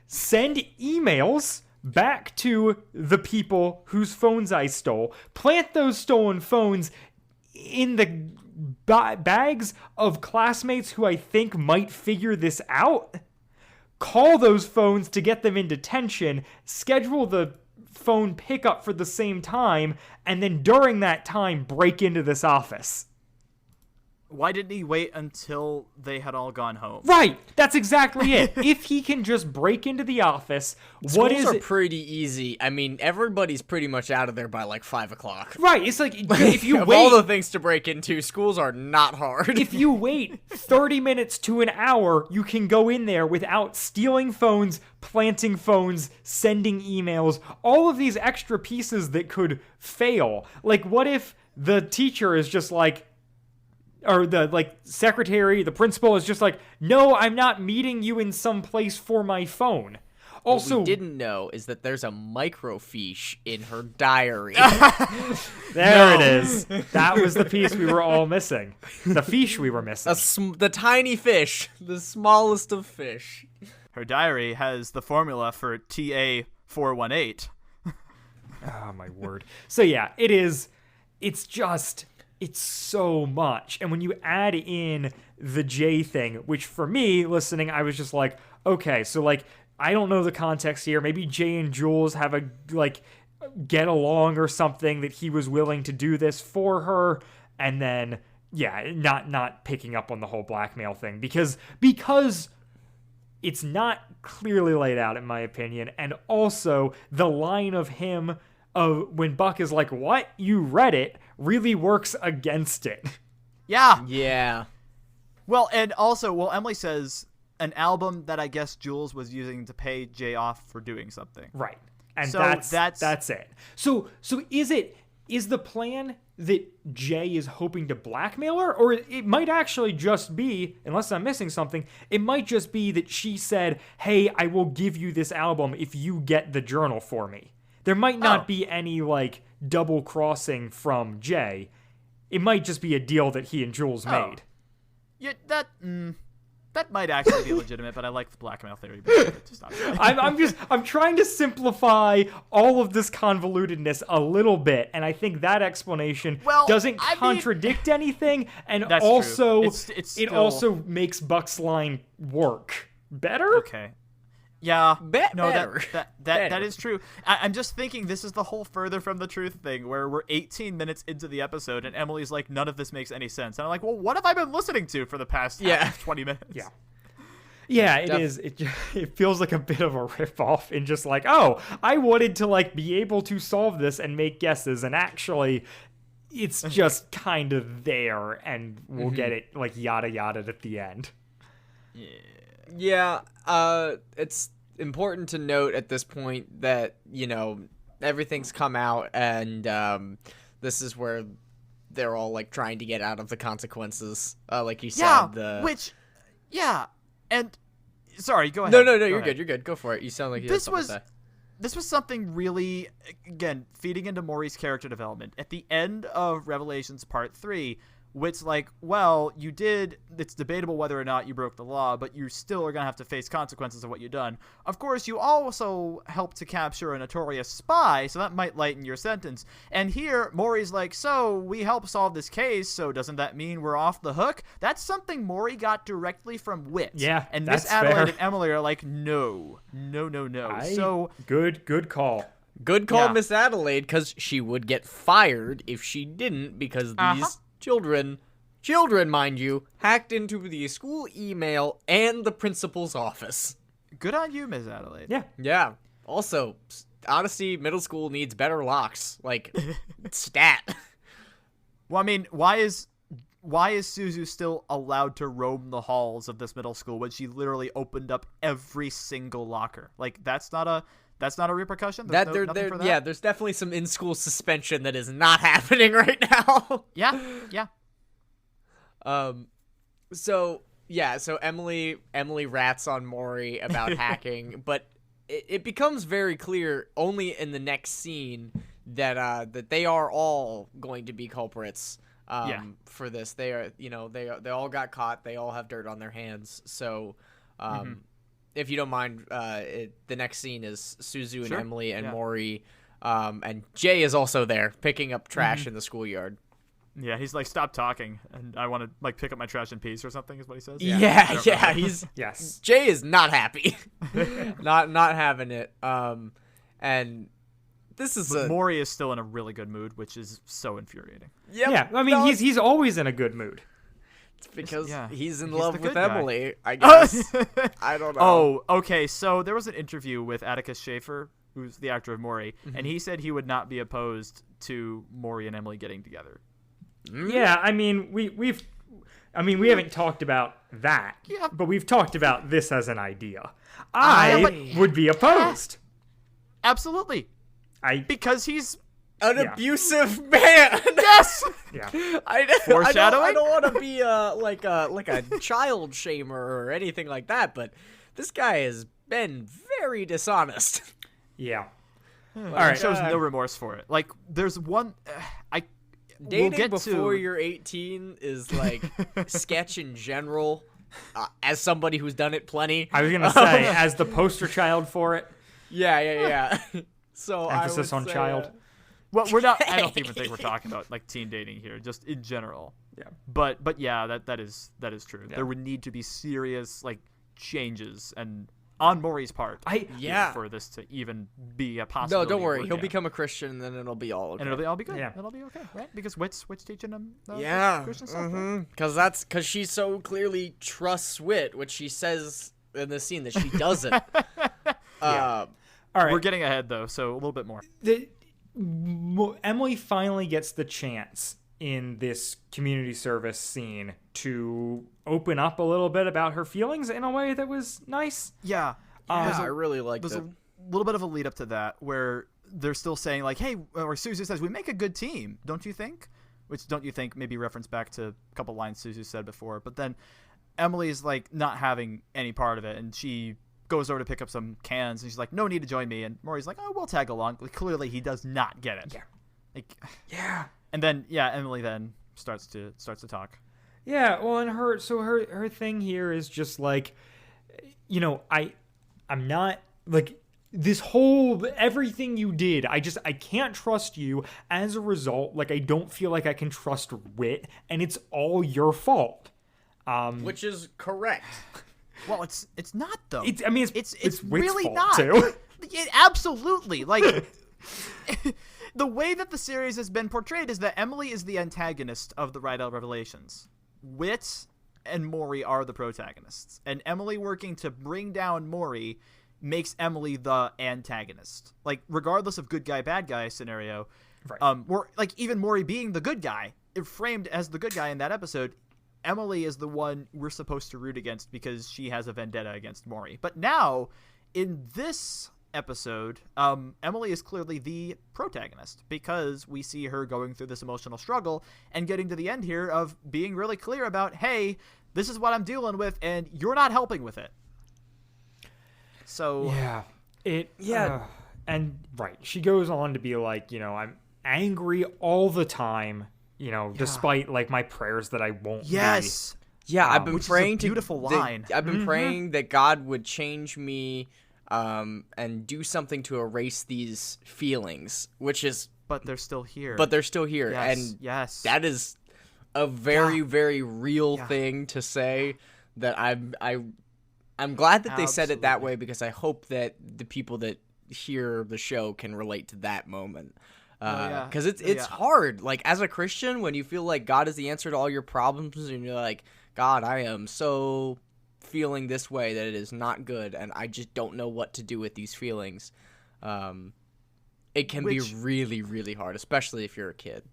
send emails back to the people whose phones I stole, plant those stolen phones in the bags of classmates who I think might figure this out, call those phones to get them in detention, schedule the phone pickup for the same time, and then during that time break into this office. Why didn't he wait until they had all gone home? Right, that's exactly it. If he can just break into the office, what is Schools are it? pretty easy. I mean, everybody's pretty much out of there by like 5 o'clock. Right, it's like if you Of wait all the things to break into, schools are not hard. if you wait 30 minutes to an hour, you can go in there without stealing phones, planting phones, sending emails, all of these extra pieces that could fail. Like, what if the teacher is just like, or the secretary, the principal is just like, no, I'm not meeting you in some place for my phone. Also, what we didn't know is that there's a microfiche in her diary. there it is. That was the piece we were all missing. The fiche we were missing. The tiny fish, the smallest of fish. Her diary has the formula for TA418. Oh, my word. So yeah, it's so much. And when you add in the J thing, which for me, listening, I was just like, okay, so like, I don't know the context here. Maybe Jay and Jules have a, like, get along or something that he was willing to do this for her. And then, yeah, not picking up on the whole blackmail thing because it's not clearly laid out, in my opinion. And also the line of him of when Buck is like, what? You read it, really works against it. Yeah. Yeah. Well, and also, Emily says an album that I guess Jules was using to pay Jay off for doing something. Right. And So that's it. So is the plan that Jay is hoping to blackmail her? Or it might actually just be, unless I'm missing something, it might just be that she said, hey, I will give you this album if you get the journal for me. There might not be any, like, double crossing from Jay. It might just be a deal that he and Jules made. Yeah, that might actually be legitimate, but I like the blackmail theory. But it's not really. I'm trying to simplify all of this convolutedness a little bit, and I think that explanation doesn't contradict anything, and That's also true. It's it still... also makes Buck's line work better. Okay. Yeah, better. That is true. I'm just thinking this is the whole further from the truth thing where we're 18 minutes into the episode and Emily's like, none of this makes any sense. And I'm like, well, what have I been listening to for the past 20 minutes? Yeah. Yeah, it is. It feels like a bit of a ripoff in just like, oh, I wanted to like be able to solve this and make guesses, and actually it's just kind of there, and we'll get it like yada yada at the end. Yeah, it's important to note at this point that, you know, everything's come out, and this is where they're all like trying to get out of the consequences, like you said. And sorry, go ahead. No, Go you're ahead. good. You're good. Go for it. You sound like you had something to say. This was something really, again, feeding into Maury's character development. At the end of Revelations Part 3, Wit's like, well, it's debatable whether or not you broke the law, but you still are going to have to face consequences of what you've done. Of course, you also helped to capture a notorious spy, so that might lighten your sentence. And here, Maury's like, so we helped solve this case, so doesn't that mean we're off the hook? That's something Maury got directly from Wit. Yeah, and that's Miss Adelaide fair. and Emily are like, no. So Good call. Good call, Yeah. Miss Adelaide, because she would get fired if she didn't, because these children, mind you, hacked into the school email and the principal's office. good on you, Miss Adelaide. Yeah. Yeah. Also, Odyssey Middle School needs better locks. Like, stat. Well, I mean, why is Suzu still allowed to roam the halls of this middle school when she literally opened up every single locker? Like, that's not a repercussion. There's nothing for that? Yeah, there's definitely some in-school suspension that is not happening right now. Yeah. So Emily rats on Maury about hacking, but it becomes very clear only in the next scene that they are all going to be culprits for this. They are, they all got caught. They all have dirt on their hands. So if you don't mind, the next scene is Suzu and Emily and Maury, and Jay is also there picking up trash in the schoolyard. Yeah, he's like, stop talking, and I want to like pick up my trash in peace or something is what he says. Yeah, he's Yes. Jay is not happy, not having it. And this is Maury is still in a really good mood, which is so infuriating. Yeah, I mean, he's always in a good mood. It's because he's in He's love the with good guy. Emily, I guess. I don't know. Oh, okay. So there was an interview with Atticus Schaefer, who's the actor of Maury, and he said he would not be opposed to Maury and Emily getting together. Yeah, I mean, we haven't talked about that, but we've talked about this as an idea. I would be opposed. Absolutely, because he's an abusive man. yes. Yeah. Foreshadowing? I don't want to be like a child shamer or anything like that, but this guy has been very dishonest. Yeah. All right. Shows no remorse for it. Like, there's one. Dating we'll get before to... you're 18 is like sketch in general. As somebody who's done it plenty. I was gonna say, as the poster child for it. Yeah. So emphasis I on would say, child. Well, we're not. I don't even think we're talking about like teen dating here, just in general. Yeah. But yeah, that is true. Yeah. There would need to be serious like changes and on Maury's part. For this to even be a possibility. No, don't worry. He'll become a Christian, and then it'll be all okay. And it'll all be good. Yeah. It'll be okay, right? Because Wit's teaching him. Christian stuff. Because she so clearly trusts Wit, which she says in the scene that she doesn't. All right. We're getting ahead though, so a little bit more. Emily finally gets the chance in this community service scene to open up a little bit about her feelings in a way that was nice. Yeah. I really liked it. There's a little bit of a lead up to that where they're still saying like, hey, or Suzu says, we make a good team, don't you think? Which don't you think maybe reference back to a couple lines Suzu said before. But then Emily's like not having any part of it, and she goes over to pick up some cans, and she's like, no need to join me. And Maury's like, oh, we'll tag along. Like, clearly he does not get it. Yeah. Like, yeah. And then, Emily then starts to talk. Yeah, well, and her thing here is just like, I'm not like this whole everything you did. I can't trust you. As a result, like I don't feel like I can trust Wit, and it's all your fault. Which is correct. Well, it's not though. It's Wit's really fault not. Too. Absolutely. Like the way that the series has been portrayed is that Emily is the antagonist of the Rydell Revelations. Wit and Maury are the protagonists, and Emily working to bring down Maury makes Emily the antagonist. Like, regardless of good guy bad guy scenario, right. Or like even Maury being the good guy, framed as the good guy in that episode, Emily is the one we're supposed to root against because she has a vendetta against Maury. But now, in this episode, Emily is clearly the protagonist because we see her going through this emotional struggle and getting to the end here of being really clear about, hey, this is what I'm dealing with, and you're not helping with it. So and right, she goes on to be like, I'm angry all the time, despite like my prayers that I won't be. Yeah, I've been which praying is a beautiful line. I've been praying that God would change me and do something to erase these feelings, But they're still here. And that is a very, very real thing to say. That I'm glad that they said it that way, because I hope that the people that hear the show can relate to that moment. Because it's hard. Like, as a Christian, when you feel like God is the answer to all your problems, and you're like, God, I am so feeling this way that it is not good, and I just don't know what to do with these feelings. It can be really, really hard, especially if you're a kid.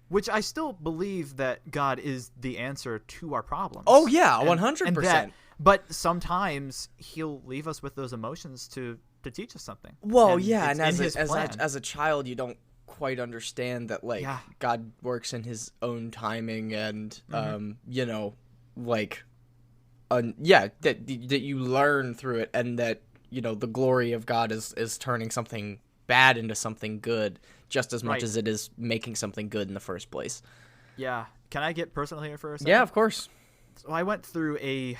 Which I still believe that God is the answer to our problems. Oh, yeah, 100%. But sometimes he'll leave us with those emotions to teach us something. Well, and yeah, and as as a child, you don't quite understand that, like, God works in his own timing, and, that you learn through it, and that, the glory of God is turning something bad into something good, just as much as it is making something good in the first place. Yeah. Can I get personal here for a second? Yeah, of course. So I went through a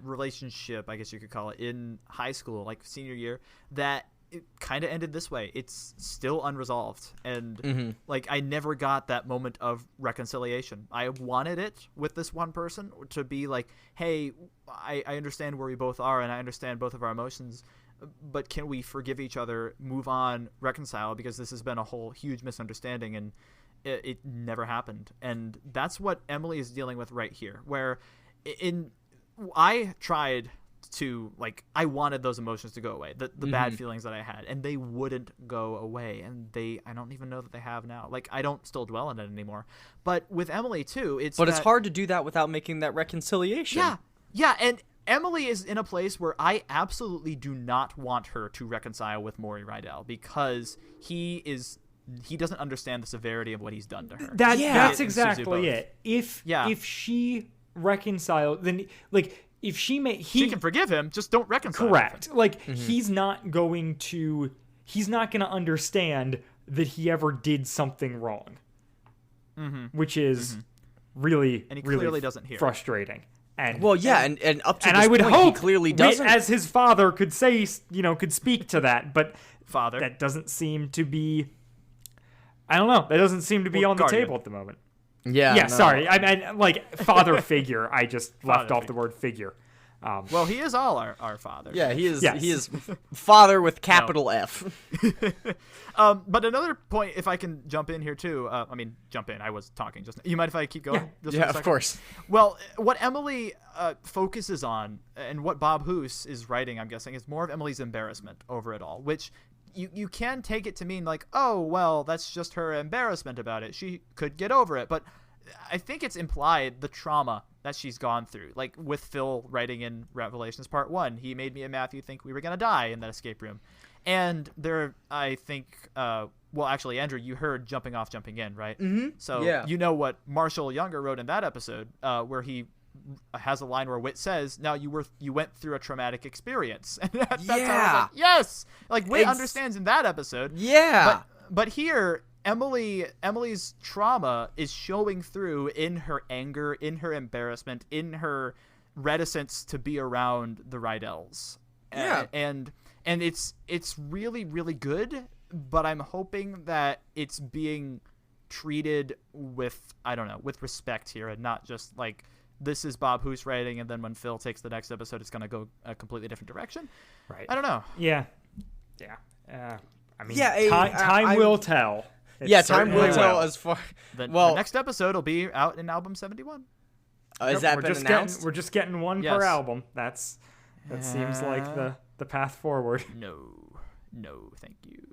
relationship, I guess you could call it, in high school, like senior year, that it kind of ended this way. It's still unresolved, and like I never got that moment of reconciliation. I wanted it with this one person to be like, hey, I understand where we both are, and I understand both of our emotions, but can we forgive each other, move on, reconcile, because this has been a whole huge misunderstanding, and it never happened. And that's what Emily is dealing with right here, where I tried to, like, I wanted those emotions to go away, the bad feelings that I had, and they wouldn't go away, and I don't even know that they have now. Like, I don't still dwell on it anymore. But with Emily too, it's hard to do that without making that reconciliation. Yeah, and Emily is in a place where I absolutely do not want her to reconcile with Maury Rydell, because he doesn't understand the severity of what he's done to her. That's exactly it. If she reconciled, then, like, if she can forgive him, just don't reconcile. Correct. Like, he's not going to understand that he ever did something wrong, which is really, and he really clearly doesn't hear. Frustrating. And and up to and this I would point, hope he clearly doesn't. As his father could say, could speak to that, but father, that doesn't seem to be. I don't know. That doesn't seem to be on guardian. the table at the moment. Yeah. No. Sorry. I mean, like, father figure. I just left off the word figure. Well, he is all our father. Yeah, he is. Yes. He is father with capital F. But another point, if I can jump in here too. Jump in. I was talking just. You mind if I keep going? Yeah, of course. Well, what Emily focuses on, and what Bob Hoose is writing, I'm guessing, is more of Emily's embarrassment over it all, which. You can take it to mean like, oh, well, that's just her embarrassment about it. She could get over it. But I think it's implied the trauma that she's gone through. Like with Phil writing in Revelations Part 1, he made me and Matthew think we were going to die in that escape room. And there, I think, actually, Andrew, you heard jumping off, jumping in, right? Mm-hmm. So you know what Marshall Younger wrote in that episode, where he has a line where Whit says, "Now you went through a traumatic experience." And that's how I was like, yes, like Whit understands in that episode. Yeah, but here Emily's trauma is showing through in her anger, in her embarrassment, in her reticence to be around the Rydells. Yeah, and it's really, really good. But I'm hoping that it's being treated with, I don't know, with respect here, and not just like, this is Bob Hoose writing, and then when Phil takes the next episode, it's going to go a completely different direction. Right. I don't know. Yeah. Time will tell. Time will tell as far. The next episode will be out in album 71. Is that been announced? We're just getting one per album. That seems like the path forward. No, thank you.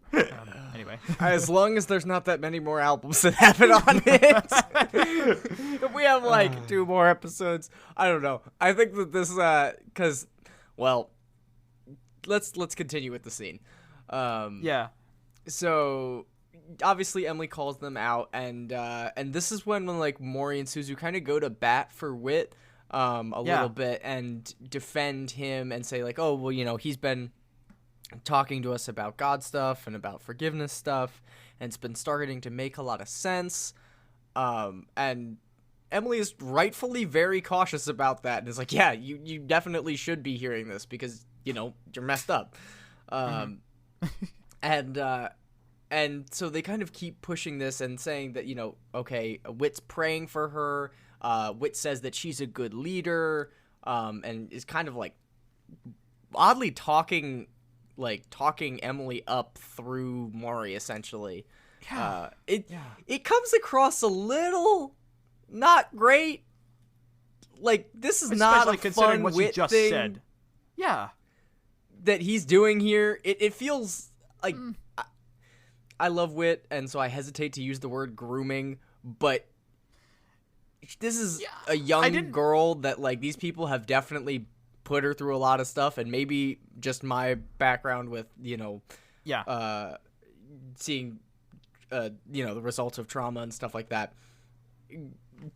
Anyway. As long as there's not that many more albums that have it on it. If we have like 2 more episodes, I don't know. I think that this because let's continue with the scene. So obviously Emily calls them out, and this is when like Maury and Suzu kind of go to bat for Whit. a little bit and defend him and say like, oh, well, he's been talking to us about God stuff and about forgiveness stuff, and it's been starting to make a lot of sense. And Emily is rightfully very cautious about that, and is like, yeah, you definitely should be hearing this because, you're messed up. And so they kind of keep pushing this and saying that, okay, Wit's praying for her. Wit says that she's a good leader, and is kind of like oddly talking Emily up through Maury, essentially. Yeah. It comes across a little not great. Like, this is not a fun what Wit you just thing said. Yeah. that he's doing here. It feels like I love Wit, and so I hesitate to use the word grooming, but this is a young girl that, like, these people have definitely put her through a lot of stuff, and maybe just my background with, seeing, the results of trauma and stuff like that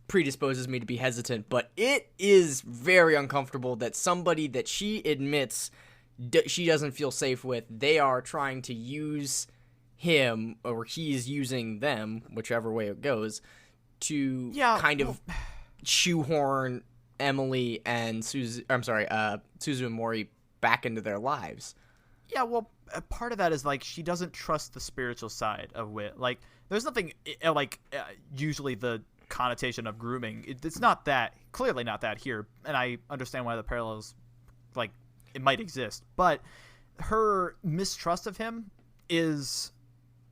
predisposes me to be hesitant, but it is very uncomfortable that somebody that she admits she doesn't feel safe with, they are trying to use him, or he's using them, whichever way it goes, to kind of shoehorn Emily and Suzu and Maury back into their lives. Yeah, well, part of that is, like, she doesn't trust the spiritual side of Wit. Like, there's nothing, usually the connotation of grooming, it's not that, clearly not that here, and I understand why the parallels, like, it might exist, but her mistrust of him is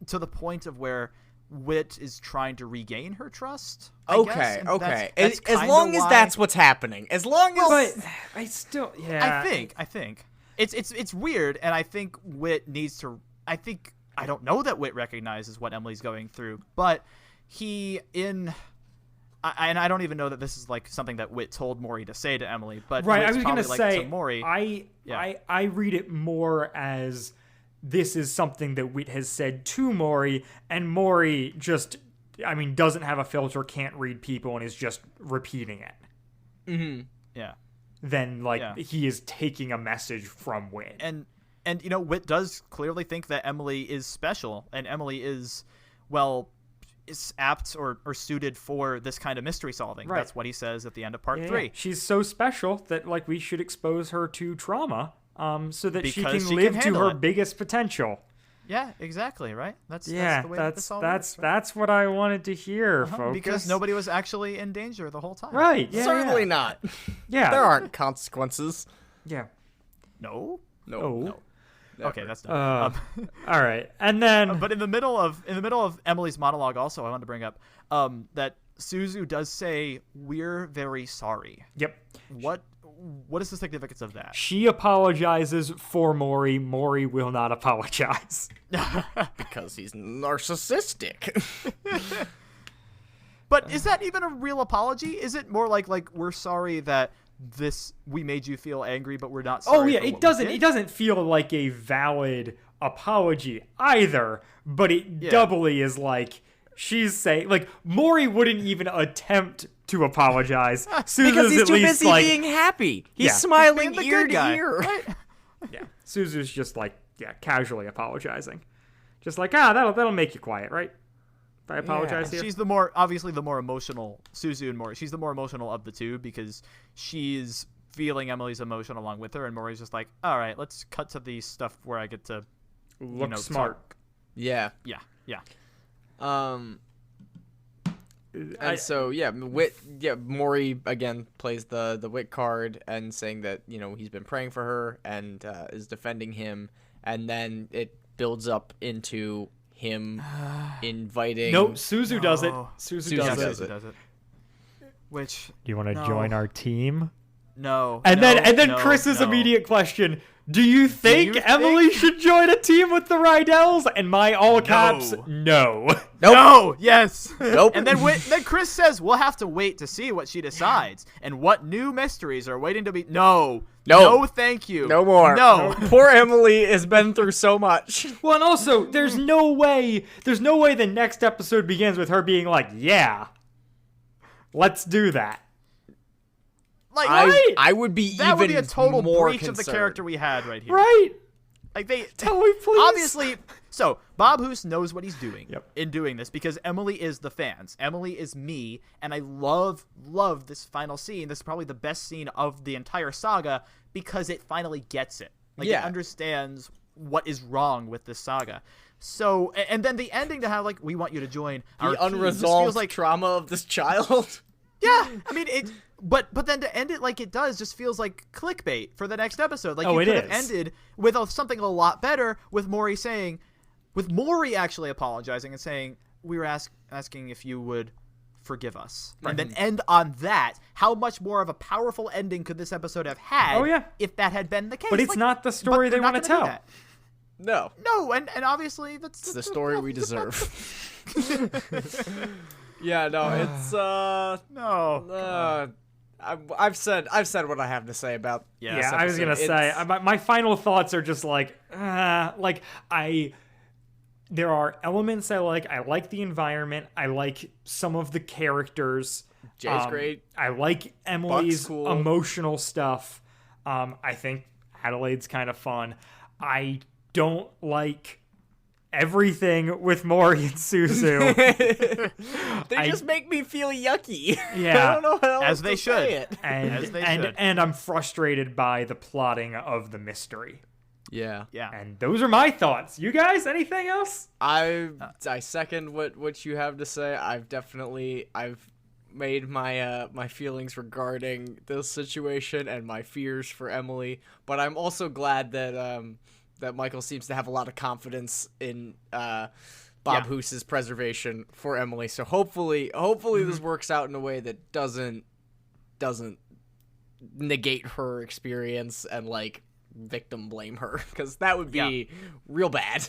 to the point of where Wit is trying to regain her trust. Okay. That's as long as that's what's happening. As long as, but I still, I think it's weird, and I think Wit needs to. I don't know that Wit recognizes what Emily's going through, but and I don't even know that this is like something that Wit told Maury to say to Emily. But right, Wit's I was going to say, to Maury, I read it more as this is something that Wit has said to Maury, and Maury just, doesn't have a filter, can't read people, and is just repeating it. Mm-hmm. Yeah. Then, he is taking a message from Wit. And Wit does clearly think that Emily is special, and Emily is apt or suited for this kind of mystery solving. Right. That's what he says at the end of part 3. Yeah. She's so special that, we should expose her to trauma. So that she can live to her biggest potential. Yeah, exactly, right? That's the way this all works, right? That's what I wanted to hear, folks. Because nobody was actually in danger the whole time. Right, yeah. Certainly not. Yeah. There aren't consequences. Yeah. No. Okay, that's done. All right. And then but in the middle of Emily's monologue also, I wanted to bring up that Suzu does say, "We're very sorry." Yep. What is the significance of that? She apologizes for Maury. Maury will not apologize. Because he's narcissistic. But is that even a real apology? Is it more like we're sorry that we made you feel angry, but we're not sorry? Oh yeah, it doesn't feel like a valid apology either, but it doubly is like she's saying, Maury wouldn't even attempt to apologize. Because he's too busy being happy. He's smiling ear to ear. Right? Yeah. Suzu's just casually apologizing. Just that'll make you quiet, right? If I apologize here. She's obviously the more emotional, Suzu and Maury. She's the more emotional of the two because she's feeling Emily's emotion along with her, and Maury's just like, all right, let's cut to the stuff where I get to look smart. Talk. Yeah. And so Maury again plays the Wit card and saying that he's been praying for her and is defending him, and then it builds up into him inviting. Nope, Suzu does it. Suzu does it. Which do you want to join our team? No. And then Chris's immediate question: do you think Emily should join a team with the Rydells? And my all caps, no. Nope. No. Yes. Nope. And then Chris says we'll have to wait to see what she decides and what new mysteries are waiting to be. No, thank you. No more. No. Poor Emily has been through so much. Well, and also, there's no way the next episode begins with her being like, yeah, let's do that. Like, I would be that even would be a total more breach of the concerned. character we had right here. Right. Like they Tell me, please. obviously. So Bob Hoose knows what he's doing Yep. in doing this because Emily is the fans. Emily is me, and I love this final scene. This is probably the best scene of the entire saga because it finally gets it. Like, Yeah. it understands what is wrong with this saga. So, and then the ending to have, like, we want you to join our The team just unresolved feels like, trauma of this child. yeah, I mean, it, but then to end it like it does just feels like clickbait for the next episode. Like, you it could have is. ended with something a lot better with Maury actually apologizing and saying, we were asking if you would forgive us. And then end on that. How much more of a powerful ending could this episode have had if that had been the case? But it's not the story they want to tell. No. No, and obviously It's the story we deserve. Yeah, no, it's no. I've said what I have to say about this Yeah, I was episode. gonna say It's- my final thoughts are just like there are elements I like. I like the environment. I like some of the characters. Jay's great. I like Emily's cool. emotional stuff. I think Adelaide's kind of fun. I don't like everything with Maury and Suzu. They just make me feel yucky. Yeah. I don't know how As else they to should. say it. As they should. And I'm frustrated by the plotting of the mystery. Yeah. Yeah. And those are my thoughts. You guys, anything else? I second what you have to say. I've made my feelings regarding this situation and my fears for Emily, but I'm also glad that Michael seems to have a lot of confidence in Bob Hoose's preservation for Emily. So hopefully this works out in a way that doesn't negate her experience and like victim blame her, because that would be real bad.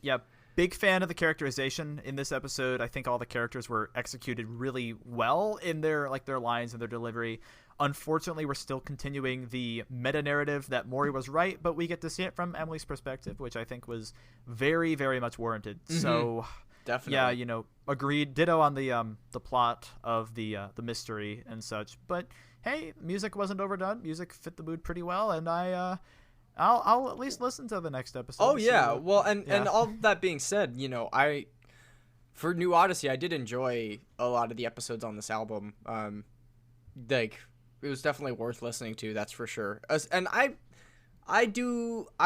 Yeah, big fan of the characterization in this episode. I think all the characters were executed really well in their lines and their delivery. Unfortunately, we're still continuing the meta-narrative that Maury was right, but we get to see it from Emily's perspective, which I think was very, very much warranted. So, Definitely. yeah, agreed. Ditto on the plot of the mystery and such. But hey, music wasn't overdone. Music fit the mood pretty well, and I'll at least listen to the next episode. Oh yeah, So, well, and all that being said, for New Odyssey, I did enjoy a lot of the episodes on this album. It was definitely worth listening to, that's for sure. And I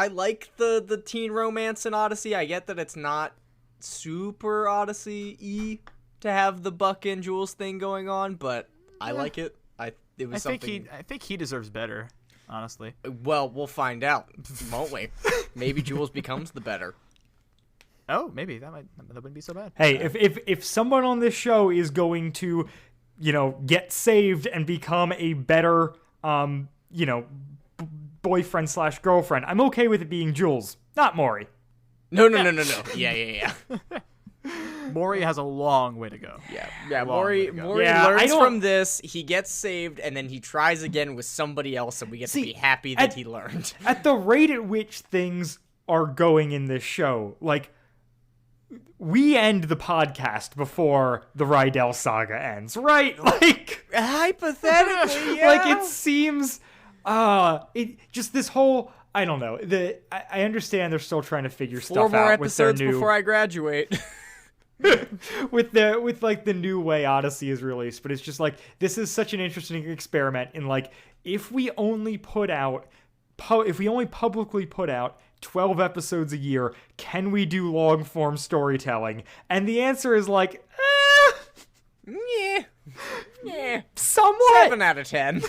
like the teen romance in Odyssey. I get that it's not super Odyssey-y to have the Buck and Jules thing going on, but I like it. I think he deserves better, honestly. Well, we'll find out, won't we? Maybe Jules becomes the better. Oh, maybe that wouldn't be so bad. Hey, if someone on this show is going to, get saved and become a better, boyfriend/girlfriend, I'm okay with it being Jules, not Maury. No. Yeah. Maury has a long way to go. Yeah. Maury Yeah, learns from this. He gets saved, and then he tries again with somebody else, and we get to be happy that he learned. At the rate at which things are going in this show, like, we end the podcast before the Rydell saga ends, right? Like, Hypothetically, yeah. like it seems, just this whole. I don't know. I understand they're still trying to figure 4 stuff more out with their episodes new before I graduate. with the new way Odyssey is released, but it's just like, this is such an interesting experiment in, like, if we only publicly put out 12 episodes a year, can we do long form storytelling? And the answer is like, yeah, somewhat. 7 out of 10.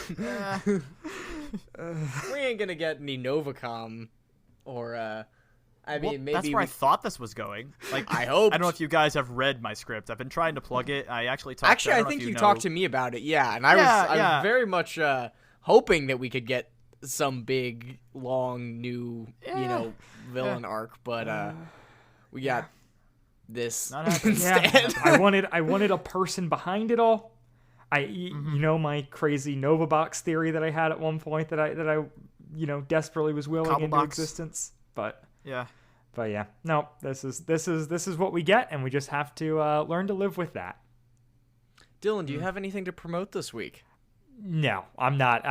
We ain't gonna get any Novacom, or maybe that's where I thought this was going. Like, I hope. I don't know if you guys have read my script. I've been trying to plug it. I actually talked. Actually, I think you talked to me about it. Yeah, and I was very much hoping that we could get some big, long, new, villain arc, but we got this Not happening. instead. I wanted a person behind it all. My crazy Nova Box theory that I had at one point that I desperately was willing Cobble into box. existence, but Yeah. no, this is what we get, and we just have to learn to live with that. Dylan, do you have anything to promote this week? No, I'm not.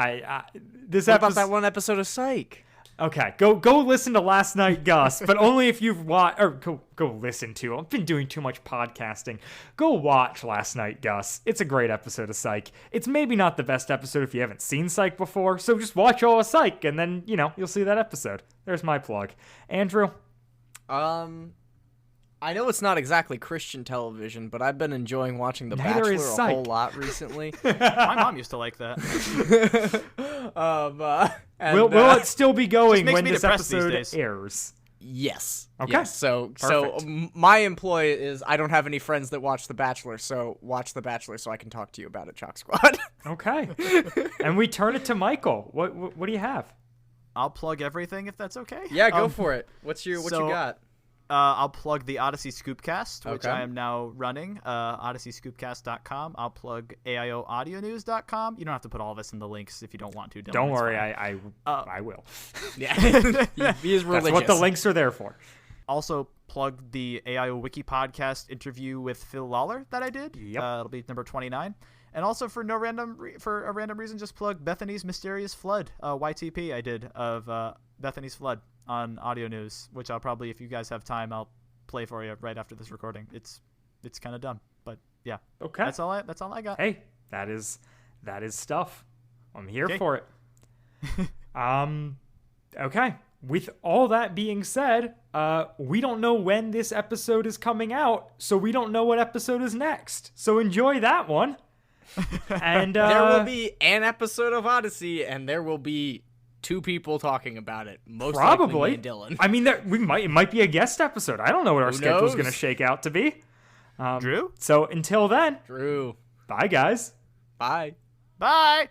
This What about that one episode of Psych? Okay, go listen to Last Night Gus, but only if you've watched, or go listen to. I've been doing too much podcasting. Go watch Last Night Gus. It's a great episode of Psych. It's maybe not the best episode if you haven't seen Psych before, so just watch all of Psych, and then, you'll see that episode. There's my plug. Andrew? I know it's not exactly Christian television, but I've been enjoying watching The Neither Bachelor is a Psych. whole lot recently. My mom used to like that. Will it still be going makes when me this depressed these episode days. airs? Yes. Okay. Yes. So Perfect. my employ is I don't have any friends that watch The Bachelor, so watch The Bachelor so I can talk to you about it, Chalk Squad. Okay. And we turn it to Michael. What do you have? I'll plug everything if that's okay. Yeah, go for it. What you got? I'll plug the Odyssey Scoopcast, which Okay. I am now running, odysseyscoopcast.com. I'll plug AIOaudionews.com. You don't have to put all of this in the links if you don't want to. Dylan. Don't It's worry, fine. I will. Yeah. He is religious. That's what the links are there for. Also plug the AIO Wiki podcast interview with Phil Lawler that I did. Yep. It'll be number 29. And also for a random reason, just plug Bethany's Mysterious Flood, YTP I did of Bethany's Flood on Audio News, which I'll probably, if you guys have time, I'll play for you right after this recording. It's kind of dumb, but yeah. Okay. That's all I got. Hey, that is stuff. I'm here Okay. for it. Okay. With all that being said, we don't know when this episode is coming out, so we don't know what episode is next. So enjoy that one. And There will be an episode of Odyssey, and there will be two people talking about it. Most probably likely me and Dylan. I mean, it might be a guest episode. I don't know what our Who schedule's knows? going to shake out to be. Drew? So until then, Drew. bye guys. Bye. Bye!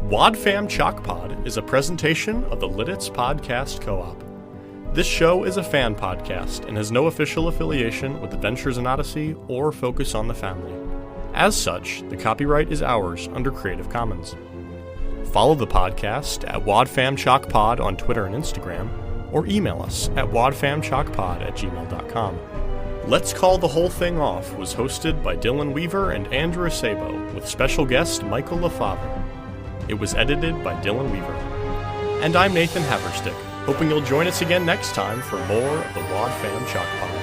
WadFam Chalk Pod is a presentation of the Lidditz Podcast Co-op. This show is a fan podcast and has no official affiliation with Adventures in Odyssey or Focus on the Family. As such, the copyright is ours under Creative Commons. Follow the podcast at WadFamChalkPod on Twitter and Instagram, or email us at wadfamchalkpod@gmail.com. Let's Call the Whole Thing Off was hosted by Dylan Weaver and Andrew Sabo, with special guest Michael LaFaver. It was edited by Dylan Weaver. And I'm Nathan Haverstick, hoping you'll join us again next time for more of the Wad Fam Chalk Pod.